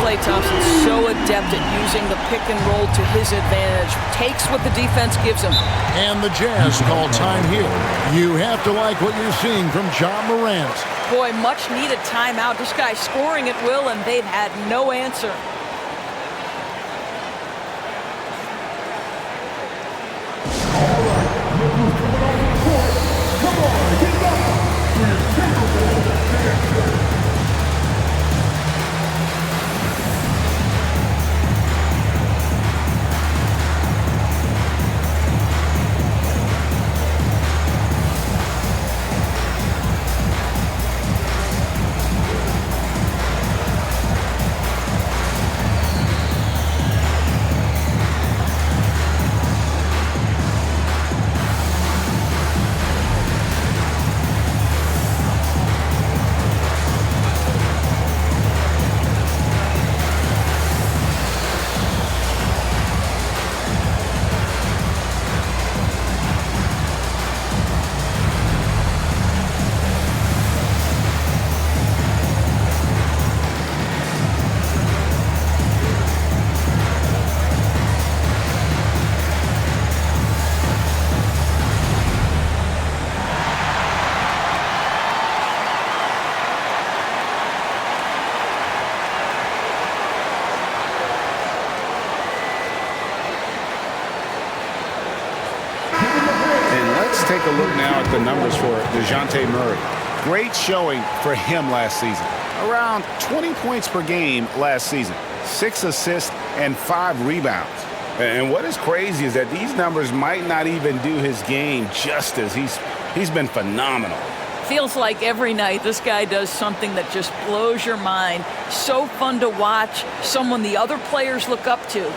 Klay Thompson's so adept at using the pick and roll to his advantage. Takes what the defense gives him. And the Jazz call time here. You have to like what you're seeing from Ja Morant. Boy, much needed timeout. This guy's scoring at will, and they've had no answer. Take a look now at the numbers for DeJounte Murray. Great showing for him last season. Around 20 points per game last season. 6 assists and 5 rebounds. And what is crazy is that these numbers might not even do his game justice. He's been phenomenal. Feels like every night this guy does something that just blows your mind. So fun to watch. Someone the other players look up to.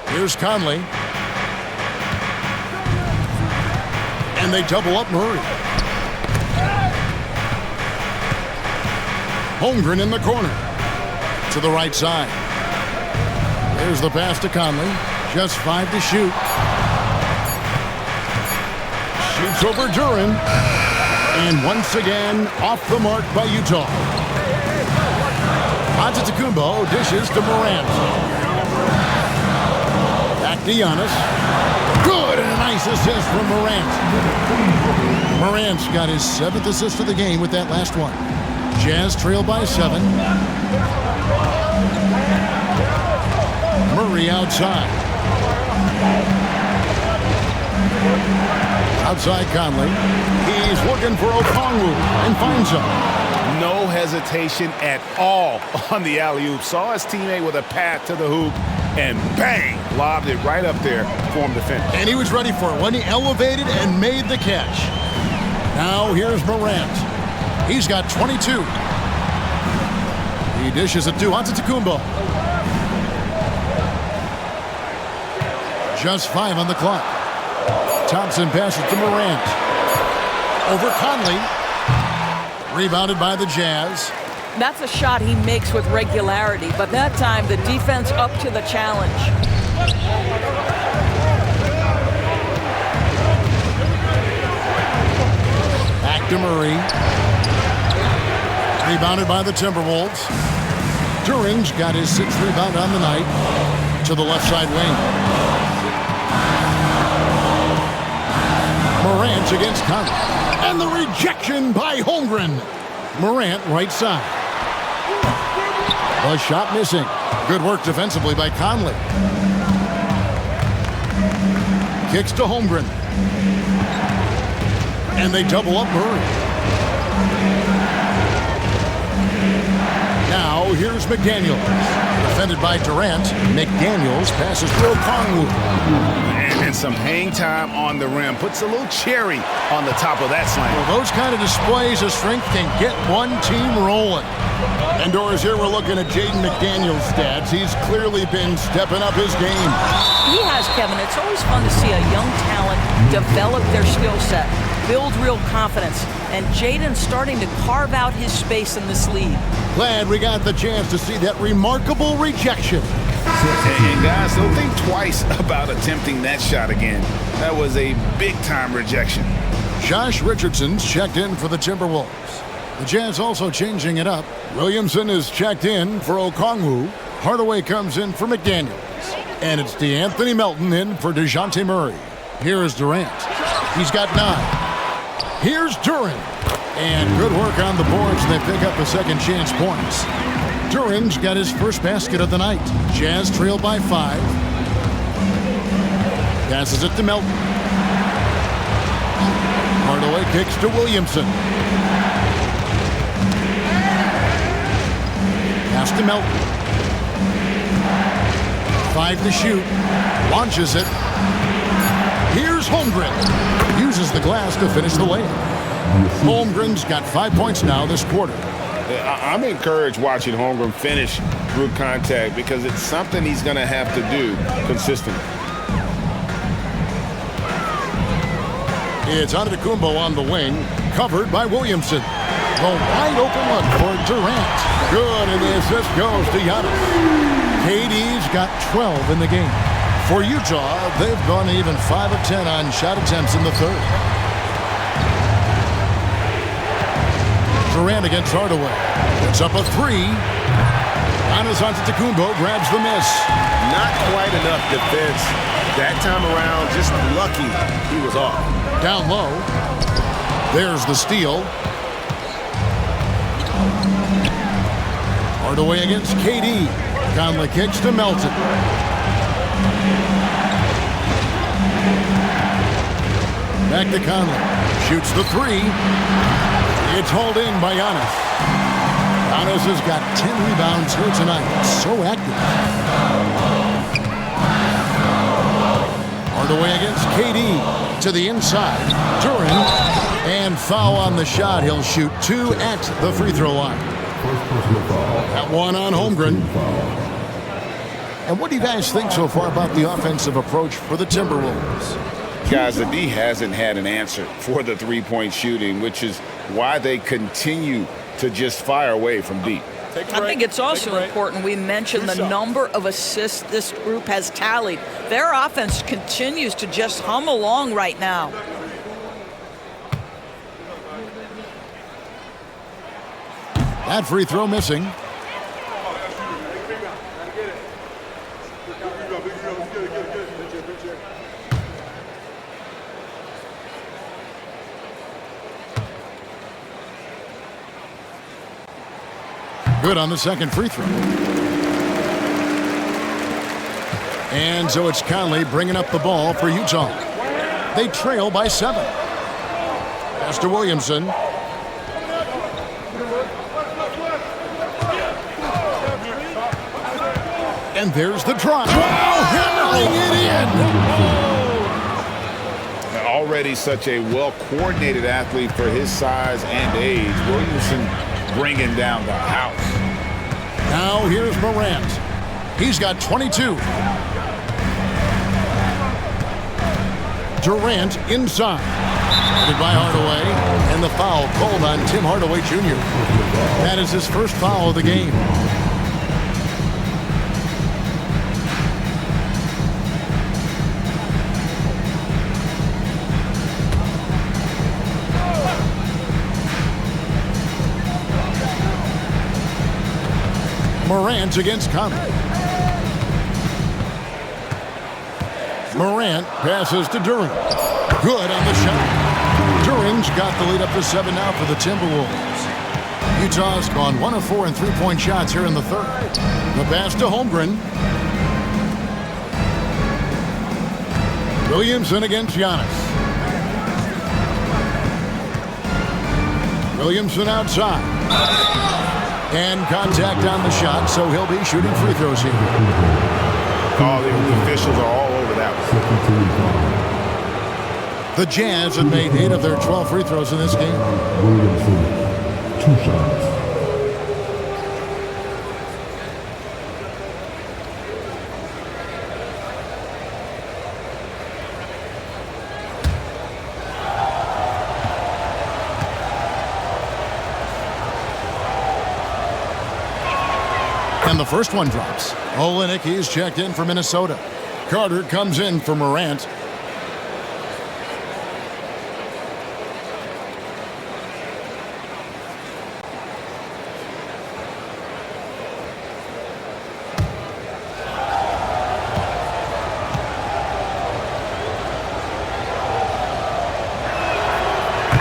Here's Conley. And they double up Murray. Holmgren in the corner. To the right side. There's the pass to Conley. Just 5 to shoot. Shoots over Duren. And once again, off the mark by Utah. Antetokounmpo dishes to Morant. Back to Giannis. Good, and a nice assist from Morant. Morant's got his 7th assist of the game with that last one. Jazz trail by 7. Murray outside. Outside Conley. He's looking for Okongwu and finds him. No hesitation at all on the alley-oop. Saw his teammate with a path to the hoop, and bang, lobbed it right up there for him to finish. And he was ready for it when he elevated and made the catch. Now here's Morant. He's got 22. He dishes it to Antetokounmpo. Just 5 on the clock. Thompson passes to Morant. Over Conley. Rebounded by the Jazz. That's a shot he makes with regularity, but that time the defense up to the challenge. Back to Murray. Rebounded by the Timberwolves. Duren's got his 6th rebound on the night. To the left side wing. Morant against Conley. And the rejection by Holmgren. Morant right side. The shot missing. Good work defensively by Conley. Kicks to Holmgren. And they double up Murray. Now here's McDaniels. Defended by Durant. McDaniels passes to Okongwu. And some hang time on the rim. Puts a little cherry on the top of that slam. Well, those kind of displays of strength can get one team rolling. And Doris, here we're looking at Jaden McDaniels' stats. He's clearly been stepping up his game. He has, Kevin. It's always fun to see a young talent develop their skill set, build real confidence, and Jaden's starting to carve out his space in this league. Glad we got the chance to see that remarkable rejection. And guys, don't think twice about attempting that shot again. That was a big-time rejection. Josh Richardson's checked in for the Timberwolves. The Jazz also changing it up. Williamson is checked in for Okongwu. Hardaway comes in for McDaniels. And it's DeAnthony Melton in for DeJounte Murray. Here is Durant. He's got 9. Here's Duren. And good work on the boards. They pick up the second chance points. Duren's got his first basket of the night. Jazz trail by 5. Passes it to Melton. Hardaway kicks to Williamson. Pass to Melton. 5 to shoot. Launches it. Here's Holmgren. Uses the glass to finish the layup. Holmgren's got 5 points now this quarter. I'm encouraged watching Holmgren finish through contact because it's something he's going to have to do consistently. It's Antetokounmpo on the wing, covered by Williamson. The wide open look for Durant. Good, and the assist goes to Giannis. KD's got 12 in the game. For Utah, they've gone even 5 of 10 on shot attempts in the third. Durant against Hardaway. It's up a 3. Giannis Antetokounmpo grabs the miss. Not quite enough defense. That time around, just lucky he was off. Down low. There's the steal. Hardaway against KD. Conley kicks to Melton. Back to Conley. Shoots the 3. It's hauled in by Giannis. Giannis has got 10 rebounds here tonight. So active. Hardaway against KD. To the inside. Duren. And foul on the shot. He'll shoot 2 at the free throw line. That one on Holmgren. And what do you guys think so far about the offensive approach for the Timberwolves? Guys, the D hasn't had an answer for the three-point shooting, which is why they continue to just fire away from deep. I think it's also important we mention the number of assists this group has tallied. Their offense continues to just hum along right now. That free throw missing. Good on the second free throw. And so it's Conley bringing up the ball for Utah. They trail by 7. Pass to Williamson. And there's the drive. Wow, hammering it in. Already such a well-coordinated athlete for his size and age. Williamson bringing down the house. Now here's Morant. He's got 22. Durant inside. By Hardaway. And the foul called on Tim Hardaway Jr. That is his first foul of the game. Morant against Conley. Morant passes to Duren. Good on the shot. Duren's got the lead up to 7 now for the Timberwolves. Utah's gone 1 of 4 in three-point shots here in the third. The pass to Holmgren. Williamson against Giannis. Williamson outside. And contact on the shot, so he'll be shooting free throws here. Oh, the officials are all over that one. The Jazz have made 8 of their 12 free throws in this game. Williamson, 2 shots. And the first one drops. Olenek, he's checked in for Minnesota. Carter comes in for Morant.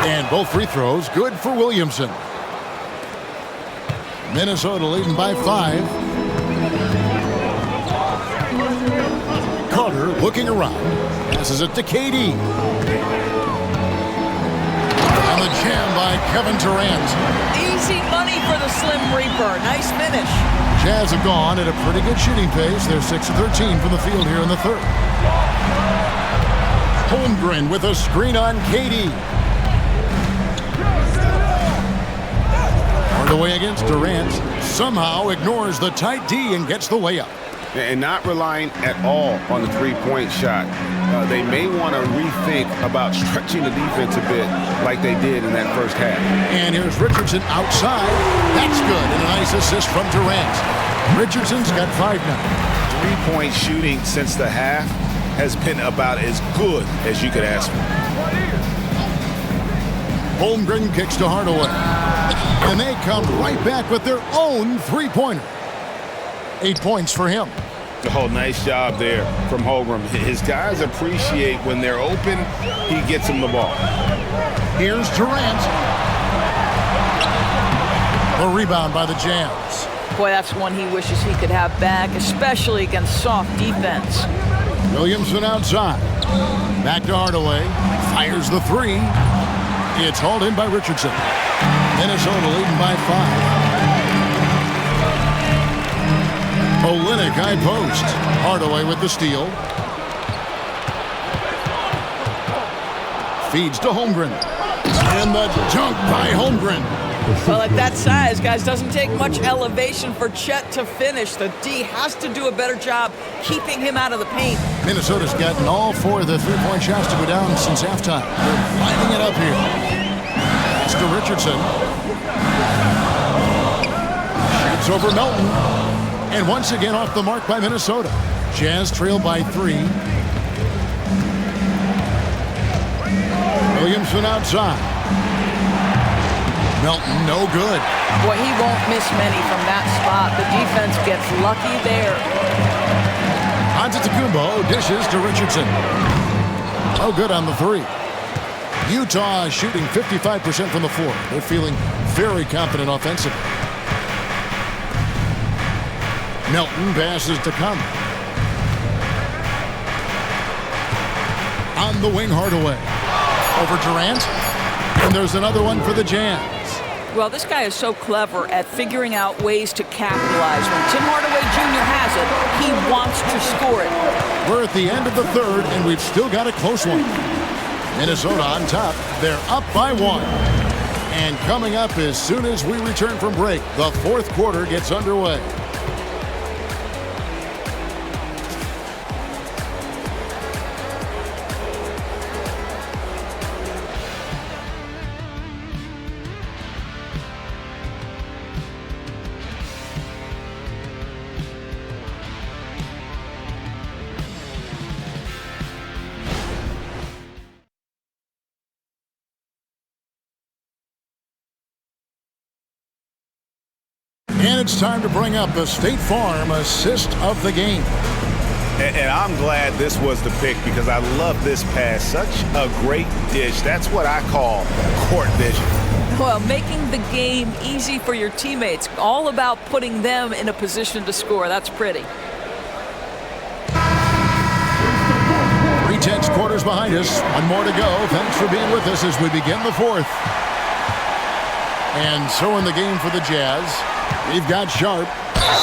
And both free throws good for Williamson. Minnesota leading by 5. Carter looking around. Passes it to KD. And the jam by Kevin Durant. Easy money for the Slim Reaper. Nice finish. Jazz have gone at a pretty good shooting pace. They're 6 of 13 from the field here in the third. Holmgren with a screen on KD. Hardaway against Durant. Somehow ignores the tight D and gets the layup. And not relying at all on the three-point shot. They may want to rethink about stretching the defense a bit like they did in that first half. And here's Richardson outside. That's good. And a nice assist from Durant. Richardson's got 5 now. Three-point shooting since the half has been about as good as you could ask for. Holmgren kicks to Hardaway. And they come right back with their own three-pointer. 8 points for him. Oh, nice job there from Holmgren. His guys appreciate when they're open, he gets them the ball. Here's Durant. A rebound by the Jazz. Boy, that's one he wishes he could have back, especially against soft defense. Williamson outside. Back to Hardaway. Fires the 3. It's hauled in by Richardson. Minnesota leading by 5. Olenek high post. Hardaway with the steal. Feeds to Holmgren. And the dunk by Holmgren. Well, at that size, guys, doesn't take much elevation for Chet to finish. The D has to do a better job keeping him out of the paint. Minnesota's gotten all 4 of the three-point shots to go down since halftime. They're lining it up here. It's to Richardson. Shoots over Melton. And once again off the mark by Minnesota. Jazz trail by 3. Williamson outside. Melton, no good. Boy, he won't miss many from that spot. The defense gets lucky there. Antetokounmpo dishes to Richardson. Oh, good on the 3. Utah shooting 55% from the floor. They're feeling very confident offensively. Melton passes to Conley. On the wing, Hardaway. Over Durant. And there's another one for the Jazz. Well, this guy is so clever at figuring out ways to capitalize. When Tim Hardaway Jr. has it, he wants to score it. We're at the end of the third, and we've still got a close one. Minnesota on top. They're up by 1. And coming up as soon as we return from break, the fourth quarter gets underway. And it's time to bring up the State Farm assist of the game. And I'm glad this was the pick because I love this pass. Such a great dish. That's what I call court vision. Well, making the game easy for your teammates. All about putting them in a position to score. That's pretty. 3/10 quarters behind us. One more to go. Thanks for being with us as we begin the fourth. And so in the game for the Jazz, we've got Sharp.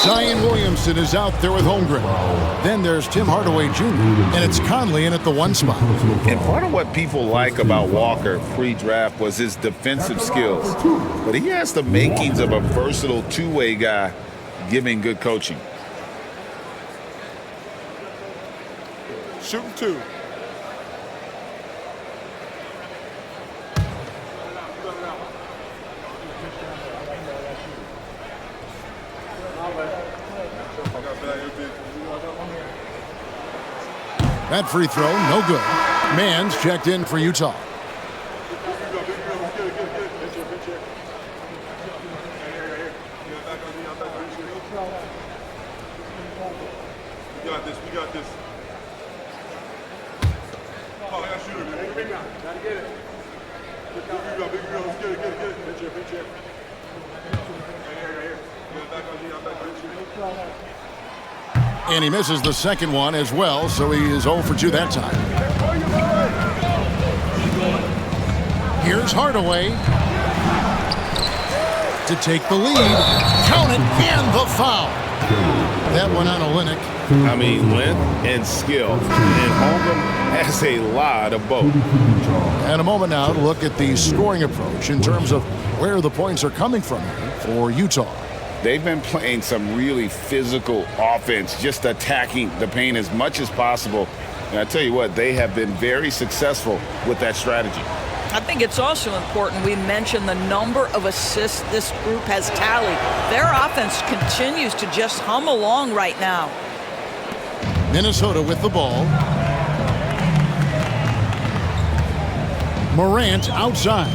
Zion Williamson is out there with Holmgren. Then there's Tim Hardaway Jr. And it's Conley in at the 1 spot. And part of what people like about Walker pre-draft was his defensive skills. But he has the makings of a versatile two-way guy giving good coaching. Shooting 2. That free throw, no good. Mann's checked in for Utah. We got this. Oh, I got to shoot it, man. Big guy. Gotta get it. Big girl. Let's get it. Big chair. Here. Back on And he misses the second one as well, so he is 0 for 2 that time. Here's Hardaway to take the lead. Count it, and the foul. That one on Olynyk. I mean, length and skill. And Holmgren has a lot of both. And a moment now to look at the scoring approach in terms of where the points are coming from for Utah. They've been playing some really physical offense, just attacking the paint as much as possible. And I tell you what, they have been very successful with that strategy. I think it's also important we mention the number of assists this group has tallied. Their offense continues to just hum along right now. Minnesota with the ball. Morant outside.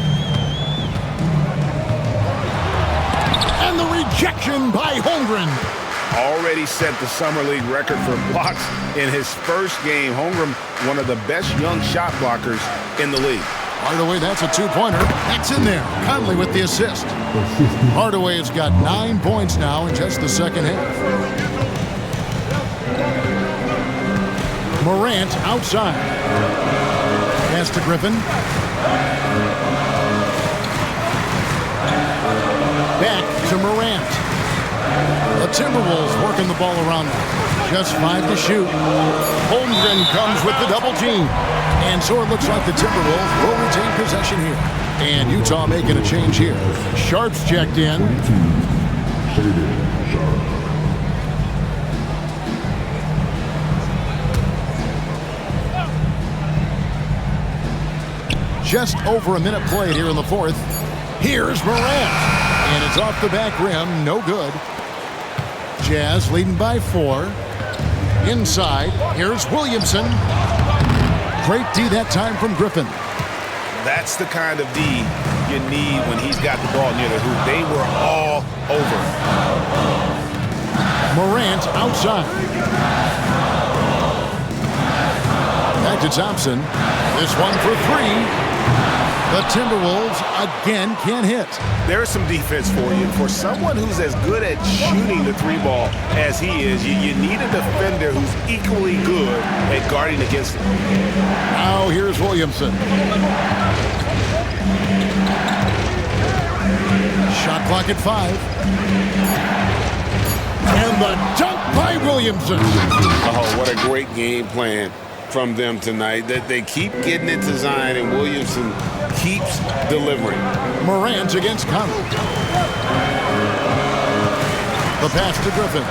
And the rejection by Holmgren. Already set the Summer League record for blocks in his first game. Holmgren, one of the best young shot blockers in the league. Hardaway, that's a two-pointer. That's in there. Conley with the assist. Hardaway has got 9 points now in just the second half. Morant outside. Pass to Griffin. Back to Morant. The Timberwolves working the ball around them. Just 5 to shoot. Holmgren comes with the double team. And so it looks like the Timberwolves will retain possession here. And Utah making a change here. Sharp's checked in. Just over a minute played here in the fourth. Here's Morant. And it's off the back rim. No good. Jazz leading by 4. Inside. Here's Williamson. Great D that time from Griffin. That's the kind of D you need when he's got the ball near the hoop. They were all over. Morant outside. Back to Thompson. This one for 3. The Timberwolves again can't hit. There's some defense for you. For someone who's as good at shooting the 3-ball as he is, you need a defender who's equally good at guarding against him. Now here's Williamson. Shot clock at 5. And the dunk by Williamson. Oh, what a great game plan from them tonight. That they keep getting it to Zion, and Williamson keeps delivering. Morant against Conley. The pass to Griffin.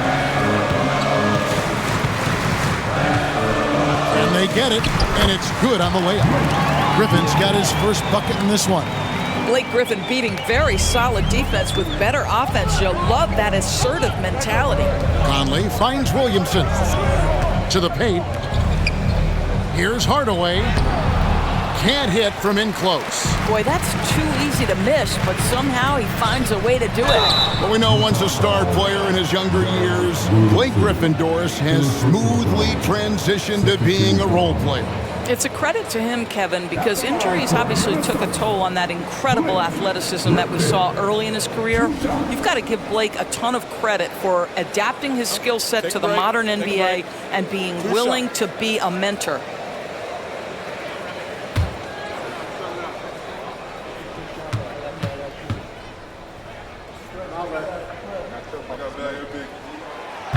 And they get it, and it's good on the layup. Griffin's got his first bucket in this one. Blake Griffin beating very solid defense with better offense. You'll love that assertive mentality. Conley finds Williamson. To the paint. Here's Hardaway. Can't hit from in close. Boy, that's too easy to miss, but somehow he finds a way to do it. But we know once a star player in his younger years, Blake Griffin, Doris, has smoothly transitioned to being a role player. It's a credit to him, Kevin, because injuries obviously took a toll on that incredible athleticism that we saw early in his career. You've got to give Blake a ton of credit for adapting his skill set to the modern NBA and being willing to be a mentor.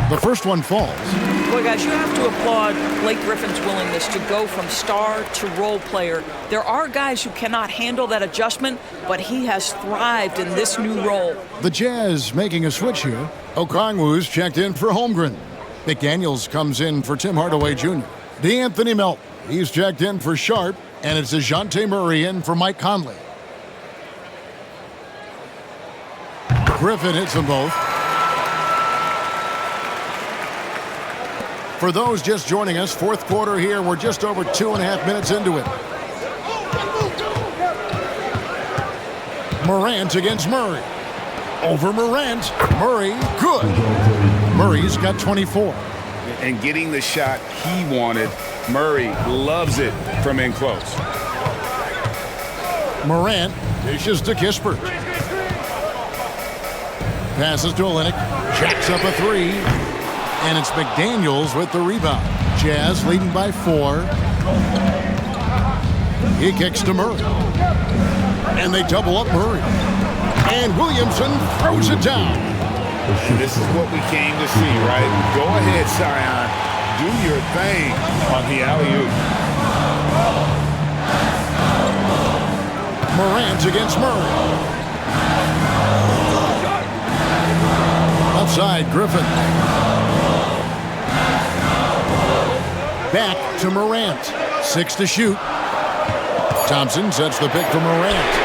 The first one falls. Boy, guys, you have to applaud Blake Griffin's willingness to go from star to role player. There are guys who cannot handle that adjustment, but he has thrived in this new role. The Jazz making a switch here. Okongwu's checked in for Holmgren. McDaniels comes in for Tim Hardaway Jr. DeAnthony Melton, he's checked in for Sharp, and it's DeJounte Murray in for Mike Conley. Griffin hits them both. For those just joining us, fourth quarter here. We're just over 2.5 minutes into it. Morant against Murray. Over Morant. Murray, good. Murray's got 24. And getting the shot he wanted, Murray loves it from in close. Morant dishes to Kispert. Passes to Olynyk. Jacks up a three. And it's McDaniels with the rebound. Jazz leading by 4. He kicks to Murray. And they double up Murray. And Williamson throws it down. This is what we came to see, right? Go ahead, Zion. Do your thing on the alley-oop. Morant against Murray. Outside, Griffin. Back to Morant. 6 to shoot. Thompson sets the pick for Morant.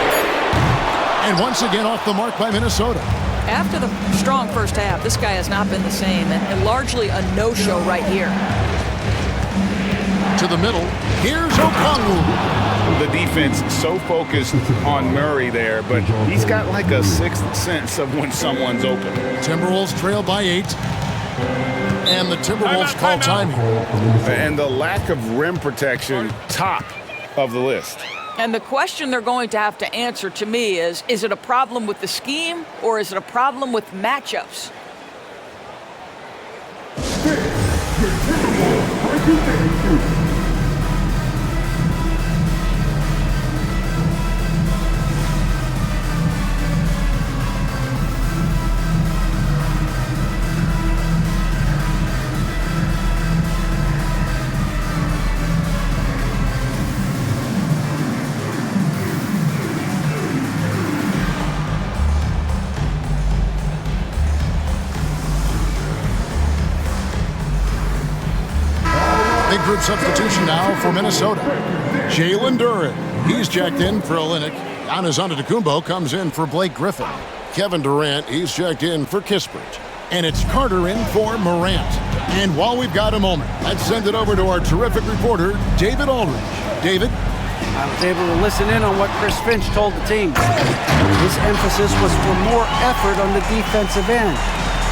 And once again off the mark by Minnesota. After the strong first half, this guy has not been the same, and largely a no-show right here. To the middle. Here's Okongwu. The defense so focused on Murray there, but he's got like a sixth sense of when someone's open. Timberwolves trail by 8. And the Timberwolves call time. And the lack of rim protection, top of the list. And the question they're going to have to answer to me is it a problem with the scheme or is it a problem with matchups? Group substitution now for Minnesota. Jalen Duren. He's checked in for Olynyk. Giannis Antetokounmpo comes in for Blake Griffin. Kevin Durant, he's checked in for Kispert. And it's Carter in for Morant. And while we've got a moment, let's send it over to our terrific reporter, David Aldridge. David? I was able to listen in on what Chris Finch told the team. His emphasis was for more effort on the defensive end.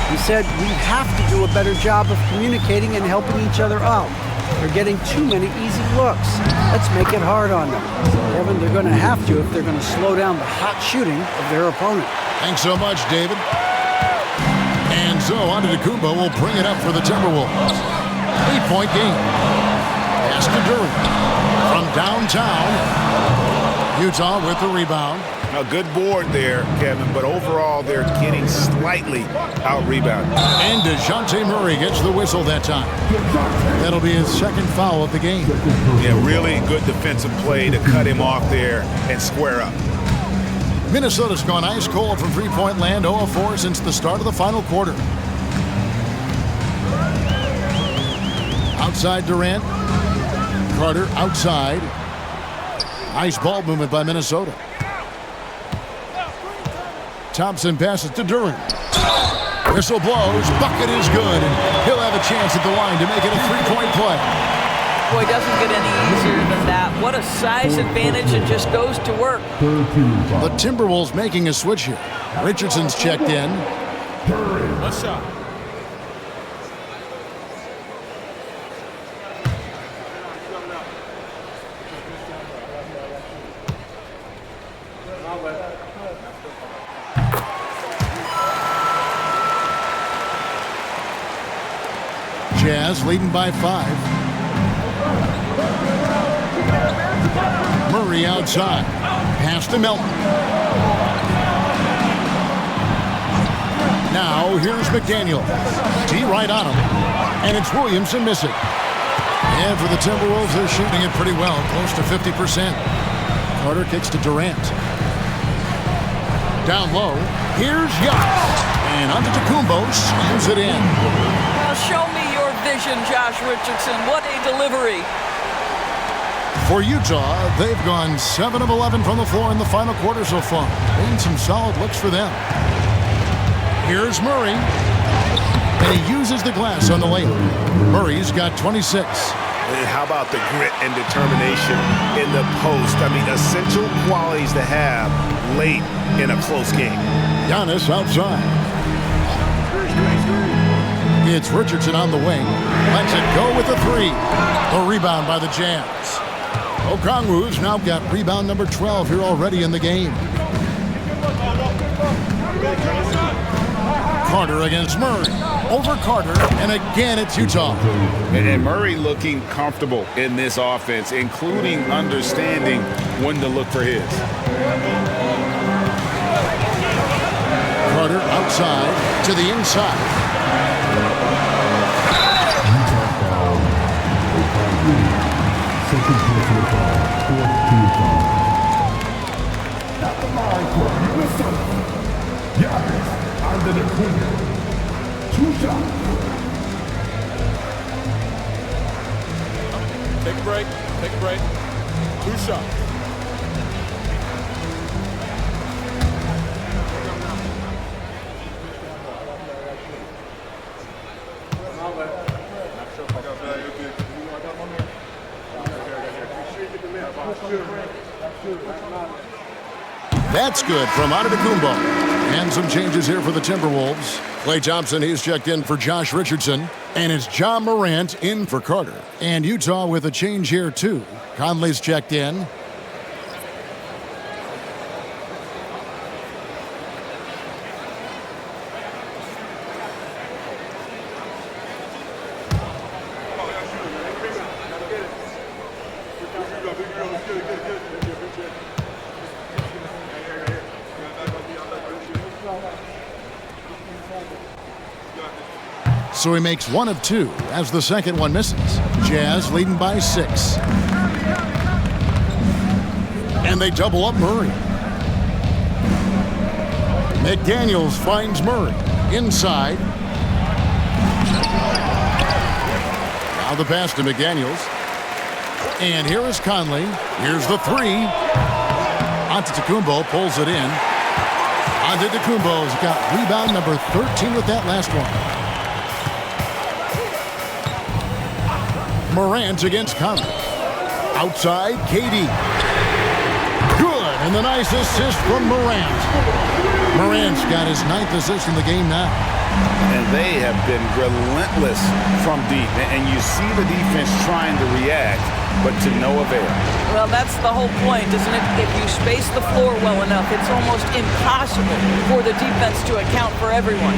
He said, we have to do a better job of communicating and helping each other out. They're getting too many easy looks. Let's make it hard on them. Kevin, they're going to have to if they're going to slow down the hot shooting of their opponent. Thanks so much, David. And so Antetokounmpo will bring it up for the Timberwolves. 8-point game. Pass to Duren. From downtown. Utah with the rebound. A good board there, Kevin, but overall they're getting slightly out-rebounded. And DeJounte Murray gets the whistle that time. That'll be his second foul of the game. Yeah, really good defensive play to cut him off there and square up. Minnesota's gone ice cold from three-point land, 0 of 4 since the start of the final quarter. Outside Durant. Carter outside. Nice ball movement by Minnesota. Thompson passes to Duren. Whistle blows. Bucket is good. And he'll have a chance at the line to make it a three-point play. Boy, it doesn't get any easier than that. What a size advantage. It just goes to work. The Timberwolves making a switch here. Richardson's checked in. One shot. Jazz leading by 5. Murray outside. Pass to Melton. Now here's McDaniel. T right on him. And it's Williamson missing. And for the Timberwolves, they're shooting it pretty well, close to 50%. Carter kicks to Durant. Down low. Here's Giannis. And Antetokounmpo slams it in. Now show me your vision, Josh Richardson. What a delivery. For Utah, they've gone 7 of 11 from the floor in the final quarter so far. Been some solid looks for them. Here's Murray. and he uses the glass on the layup. Murray's got 26. And how about the grit and determination in the post? I mean, essential qualities to have late in a close game. Giannis outside. It's Richardson on the wing. Lets it go with the three. A rebound by the Jazz. Okongwu's now got rebound number 12 here already in the game. Carter against Murray. Over Carter, and again it's Utah. And Murray looking comfortable in this offense, including understanding when to look for his. Carter outside to the inside. Take a break. Take a break. 2 shots. That's good from Antetokounmpo. And some changes here for the Timberwolves. Klay Thompson, he's checked in for Josh Richardson. And it's Ja Morant in for Carter. And Utah with a change here, too. Conley's checked in. So he makes 1 of 2 as the second one misses. Jazz leading by 6. And they double up Murray. McDaniels finds Murray inside. Now the pass to McDaniels. And here is Conley. Here's the 3. Antetokounmpo pulls it in. Antetokounmpo's got rebound number 13 with that last one. Morant against Conley. Outside, KD. Good, and the nice assist from Morant. Morant's got his 9th assist in the game now. And they have been relentless from deep. And you see the defense trying to react, but to no avail. Well, that's the whole point, isn't it? If you space the floor well enough, it's almost impossible for the defense to account for everyone.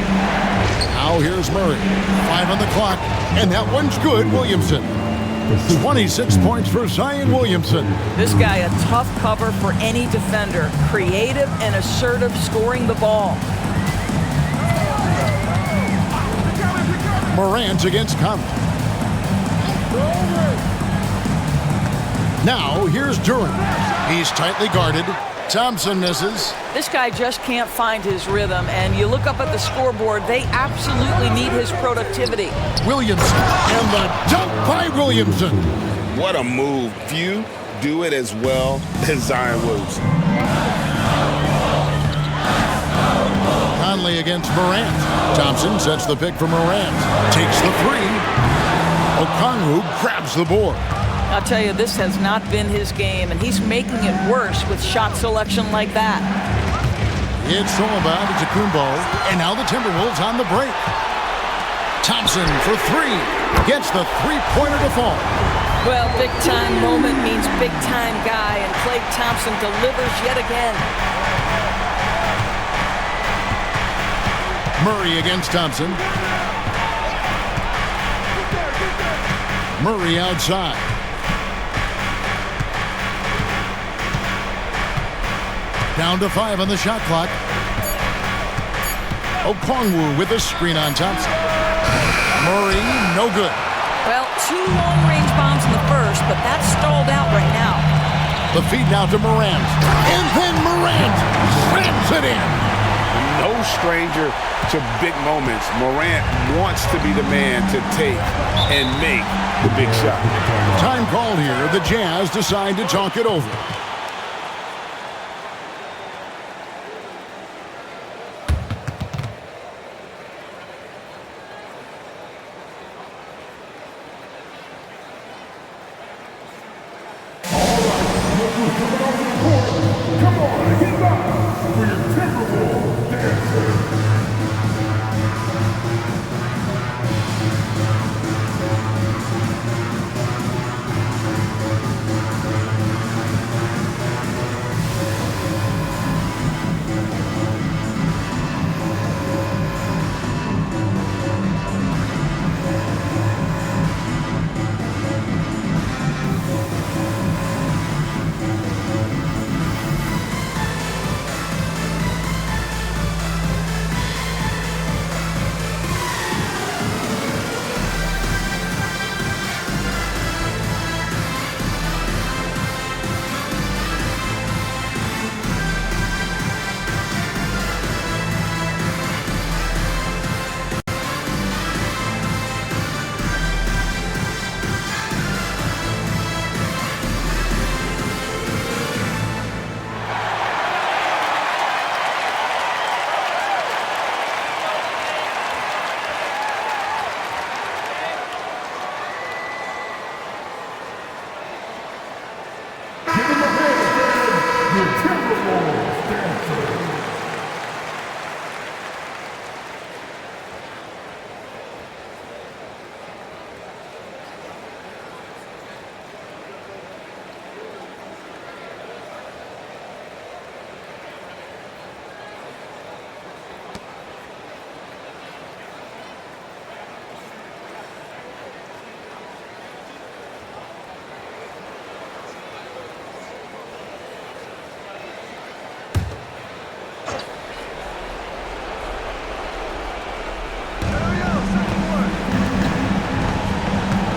Now here's Murray. 5 on the clock, and that one's good, Williamson. 26 points for Zion Williamson. This guy a tough cover for any defender. Creative and assertive scoring the ball. Morant against Conley. Now here's Durant. He's tightly guarded. Thompson misses. This guy just can't find his rhythm, and you look up at the scoreboard, they absolutely need his productivity. Williamson, and the dunk by Williamson. What a move. Few do it as well as Zion Williamson. Conley against Morant. Thompson sets the pick for Morant. Takes the 3. Okongwu grabs the board. I'll tell you, this has not been his game, and he's making it worse with shot selection like that. It's all about Antetokounmpo, and now the Timberwolves on the break. Thompson for 3. Gets the three-pointer to fall. Well, big-time moment means big-time guy, and Klay Thompson delivers yet again. Murray against Thompson. Murray outside. Down to 5 on the shot clock. Okongwu with a screen on Thompson. Murray, no good. Well, 2 long-range bombs in the first, but that's stalled out right now. The feed now to Morant. And then Morant slams it in. No stranger to big moments. Morant wants to be the man to take and make the big shot. Time called here. The Jazz decide to talk it over. Come on, get up for your Timberwolves dancer.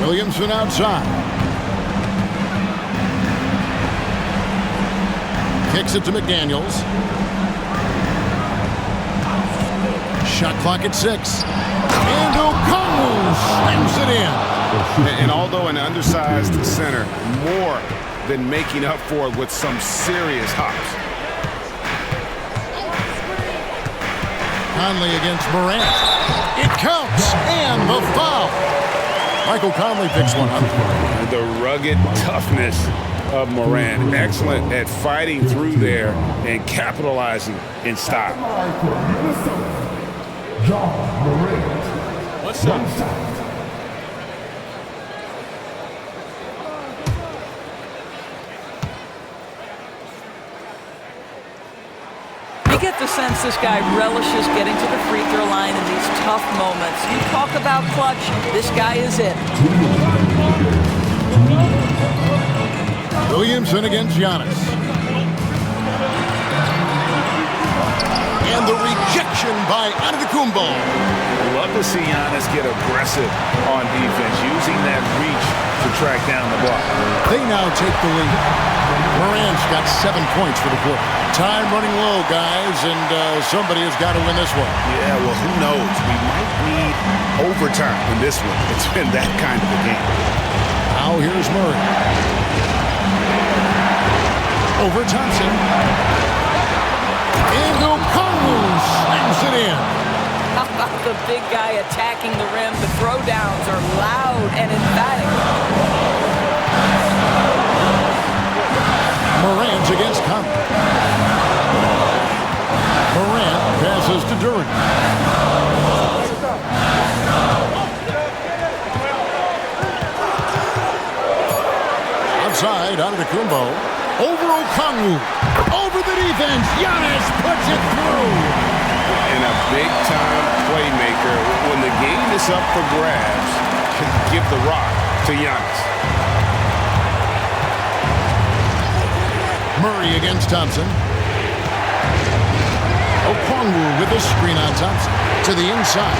Williamson outside. Kicks it to McDaniels. Shot clock at 6. And O'Connell slams it in. And although an undersized center, more than making up for it with some serious hops. Conley against Morant. It counts, and the foul. Michael Conley picks one up. The rugged toughness of Morant. Excellent at fighting through there and capitalizing in style. What's up? You get the sense this guy relishes getting to the free throw line in these tough moments. You talk about clutch, this guy is it. Williamson against Giannis. And the rejection by Antetokounmpo. Love to see Giannis get aggressive on defense, using that reach to track down the block. They now take the lead. Morant's got 7 points for the quarter. Time running low, guys, and somebody has got to win this one. Yeah, well, who knows? We might need overtime in this one. It's been that kind of a game. Now here's Murray. Over Thompson. And O'Connell slams it in. How about the big guy attacking the rim? The throwdowns are loud and emphatic. Morant against Conley. Morant passes to Duran. Outside, Antetokounmpo. Over O'Connell. Over the defense. Giannis puts it through. And a big-time playmaker. When the game is up for grabs, can give the rock to Giannis. Murray against Thompson. Okongwu with the screen on Thompson. To the inside.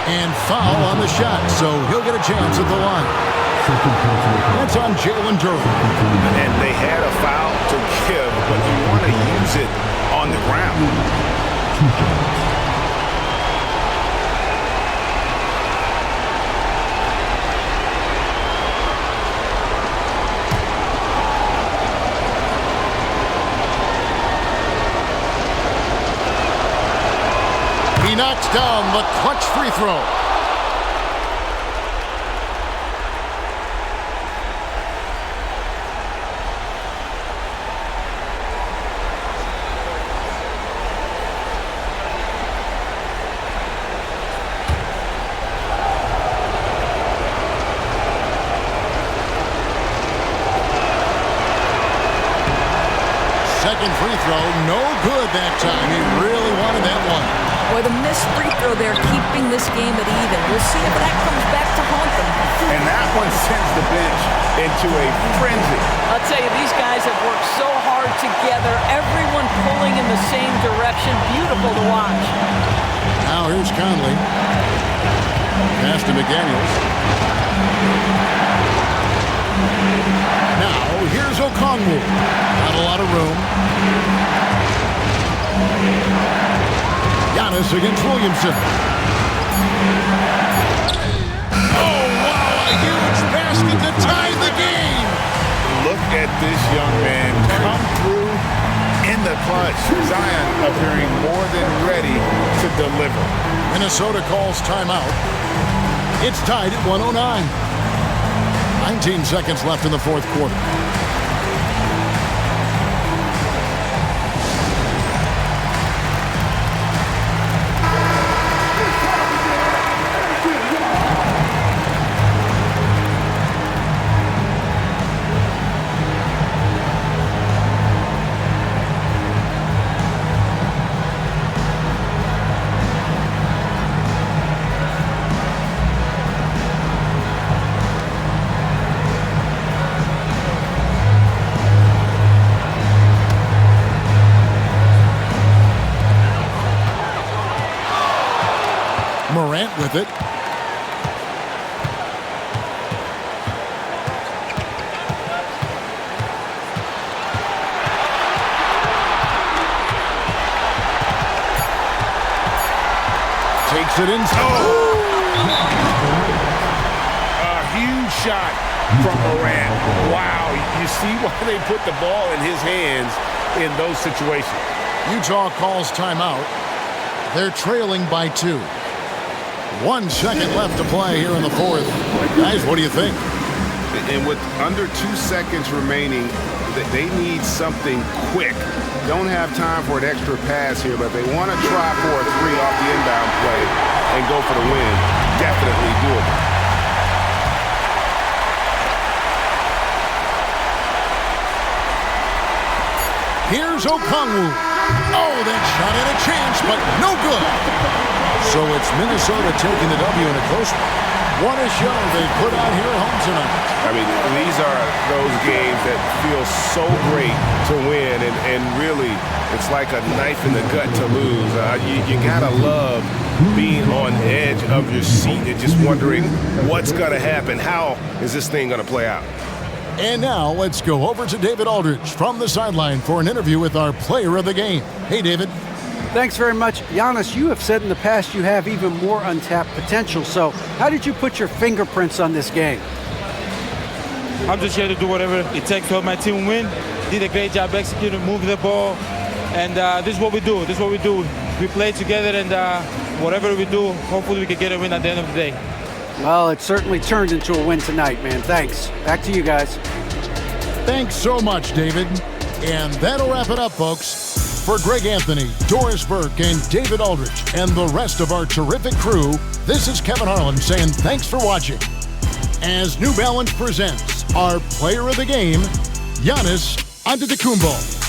And foul on the shot, so he'll get a chance at the line. That's on Jalen Duran. And they had a foul to give, but you want to use it on the ground. He knocks down the clutch free throw. second free throw, no good that time. He really wanted that one. Boy, the missed free throw there keeping this game at even. We'll see if that comes back to haunt them. And that one sends the bench into a frenzy. I'll tell you, these guys have worked so hard together, everyone pulling in the same direction. Beautiful to watch. Now here's Conley. Pass to McDaniels. Now here's Okongwu. Not a lot of room. Giannis against Williamson. Oh, wow, a huge basket to tie the game. Look at this young man come through in the clutch. Zion appearing more than ready to deliver. Minnesota calls timeout. It's tied at 109. 19 seconds left in the fourth quarter. Morant with it. Takes it inside. Oh! A huge shot from Morant. Wow, you see why they put the ball in his hands in those situations. Utah calls timeout. They're trailing by 2. 1 second left to play here in the fourth. Guys, what do you think? And with under 2 seconds remaining, they need something quick. Don't have time for an extra pass here, but they want to try for a 3 off the inbound play and go for the win. Definitely doable. Here's Okongwu. Oh, that shot had a chance, but no good. So it's Minnesota taking the W in a close one. What a show they put on here at home tonight. I mean, these are those games that feel so great to win, and really, it's like a knife in the gut to lose. You gotta love being on edge of your seat and just wondering what's gonna happen. How is this thing gonna play out? And now let's go over to David Aldridge from the sideline for an interview with our player of the game. Hey, David. Thanks very much. Giannis, you have said in the past you have even more untapped potential. So how did you put your fingerprints on this game? I'm just here to do whatever it takes to help my team win. Did a great job executing, moving the ball. And this is what we do. This is what we do. We play together, and whatever we do, hopefully we can get a win at the end of the day. Well, it certainly turned into a win tonight, man. Thanks. Back to you guys. Thanks so much, David. And that'll wrap it up, folks. For Greg Anthony, Doris Burke, and David Aldridge, and the rest of our terrific crew, this is Kevin Harlan saying thanks for watching. As New Balance presents our player of the game, Giannis Antetokounmpo.